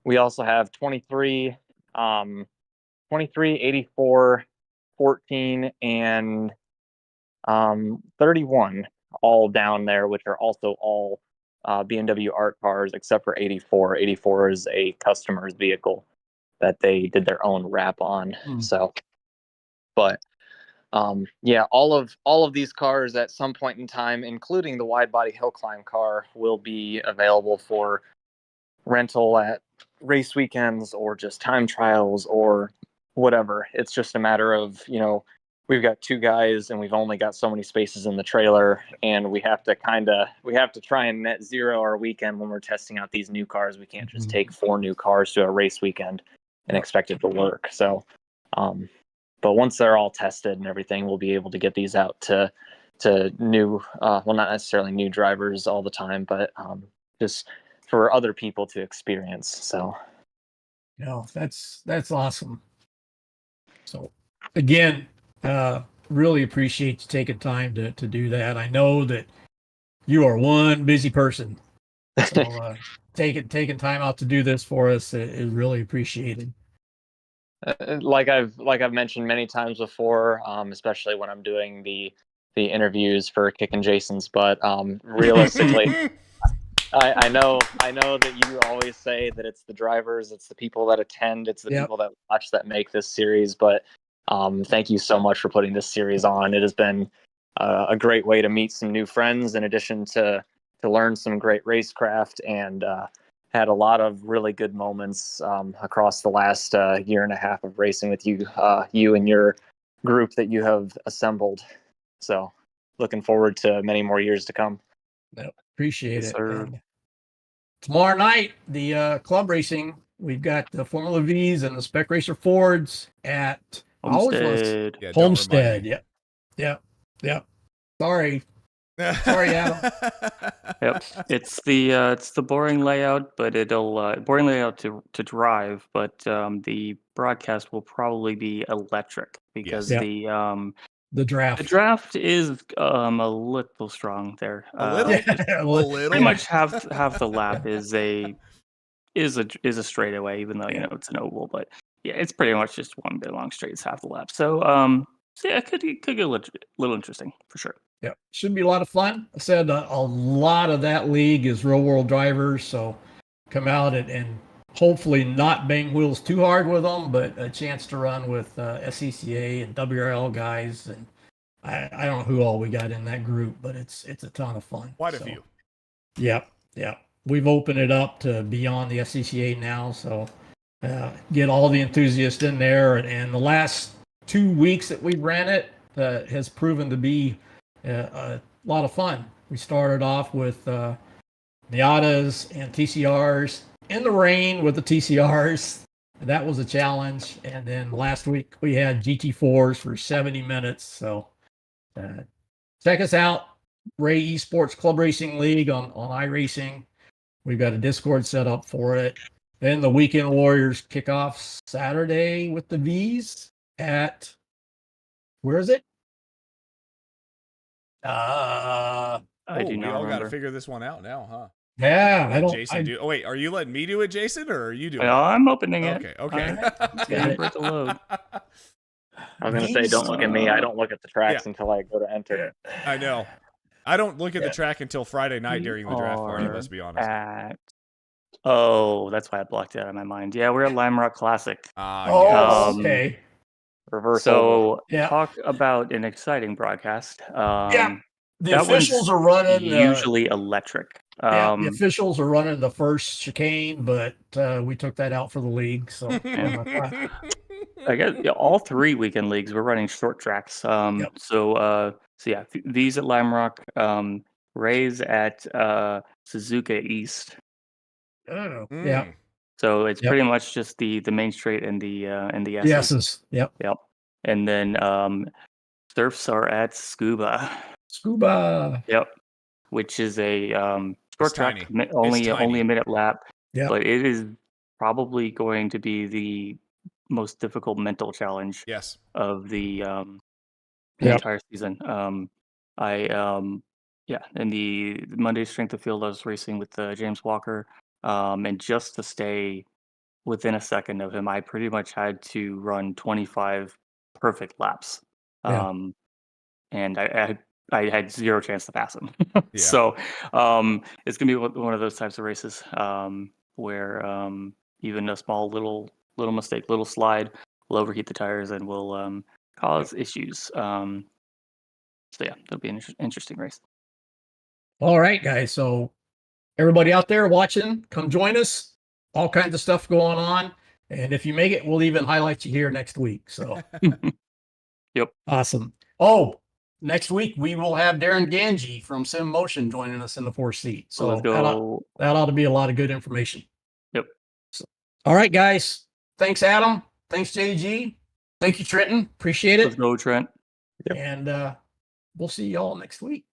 We also have 23, 84, 14, and 31 all down there, which are also all BMW art cars, except for 84. 84 is a customer's vehicle that they did their own wrap on. So, but yeah, all of these cars at some point in time, including the wide body hill climb car, will be available for rental at race weekends or just time trials or whatever. It's just a matter of, we've got 2 guys and we've only got so many spaces in the trailer, and we have to try and net zero our weekend when we're testing out these new cars. We can't just take 4 new cars to a race weekend and expect it to work. So, but once they're all tested and everything, we'll be able to get these out to new, well, not necessarily new drivers all the time, but just for other people to experience. So, that's awesome. So, again, really appreciate you taking time to do that. I know that you are one busy person, so taking time out to do this for us is really appreciated. Like I've mentioned many times before, especially when I'm doing the interviews for Kicking Jason's butt. Realistically, I know that you always say that it's the drivers, it's the people that attend, it's the people that watch that make this series. But thank you so much for putting this series on. It has been a great way to meet some new friends, in addition to learn some great racecraft, and had a lot of really good moments across the last year and a half of racing with you, you and your group that you have assembled. So looking forward to many more years to come. Yep, appreciate Yes, it. sir. And tomorrow night, the club racing, we've got the Formula V's and the Spec Racer Fords at Homestead. Yeah, don't remind Homestead. me. Yep. Sorry, Adam. Yep, it's the boring layout, but it'll boring layout to drive, but the broadcast will probably be electric because Yes. The draft is a little strong there. A little, Yeah, a little. Pretty much half the lap is a straightaway, even though you know it's an oval, but yeah, it's pretty much just one big long straight. It's half the lap, so yeah, it could get a little interesting for sure. Yeah, should be a lot of fun. I said a lot of that league is real world drivers, so come out and hopefully not bang wheels too hard with them, but a chance to run with SCCA and WRL guys, and I don't know who all we got in that group, but it's a ton of fun. Quite a few. Yep. We've opened it up to beyond the SCCA now, so get all the enthusiasts in there, and the last 2 weeks that we ran it has proven to be a lot of fun. We started off with Miatas and TCRs in the rain with the TCRs. That was a challenge. And then last week we had GT4s for 70 minutes. So check us out, Ray Esports Club Racing League on iRacing. We've got a Discord set up for it. Then the Weekend Warriors kick off Saturday with the V's at, where is it? I do we not all got to remember. figure this one out now, huh? Yeah, I don't. Jason, do. Oh wait, are you letting me do it, Jason, or are you doing? No, I'm opening it. Okay. All right. It's waiting for it to load. I was going to say, don't look at me. I don't look at the tracks until I go to enter. I know. I don't look at the track until Friday night during the draft party. Let's be honest. Oh, that's why I blocked it out of my mind. Yeah, we're at Lime Rock Classic. Okay. Reversal. So talk about an exciting broadcast. The officials are running usually electric. The officials are running the first chicane, but we took that out for the league. So I guess all 3 weekend leagues we're running short tracks. So yeah, these at Lime Rock, Rays at Suzuka East. Oh, yeah. So it's pretty much just the main straight and the S's. Yep. And then Surfs are at Scuba. Yep. Which is a short track, only a minute lap. Yeah. But it is probably going to be the most difficult mental challenge of the entire season. In the Monday Strength of Field I was racing with James Walker. And just to stay within a second of him, I pretty much had to run 25 perfect laps. And I had zero chance to pass him. So it's gonna be one of those types of races where even a small little mistake, little slide will overheat the tires and will cause issues. So yeah, it'll be an interesting race. All right, guys. So everybody out there watching, come join us. All kinds of stuff going on. And if you make it, we'll even highlight you here next week. So yep. Awesome. Oh, next week we will have Darren Ganji from Sim Motion joining us in the 4th seat. So let's go. That ought to be a lot of good information. Yep. So, all right, guys. Thanks, Adam. Thanks, JG. Thank you, Trenton. Appreciate it. Let's go, Trent. Yep. And we'll see you all next week.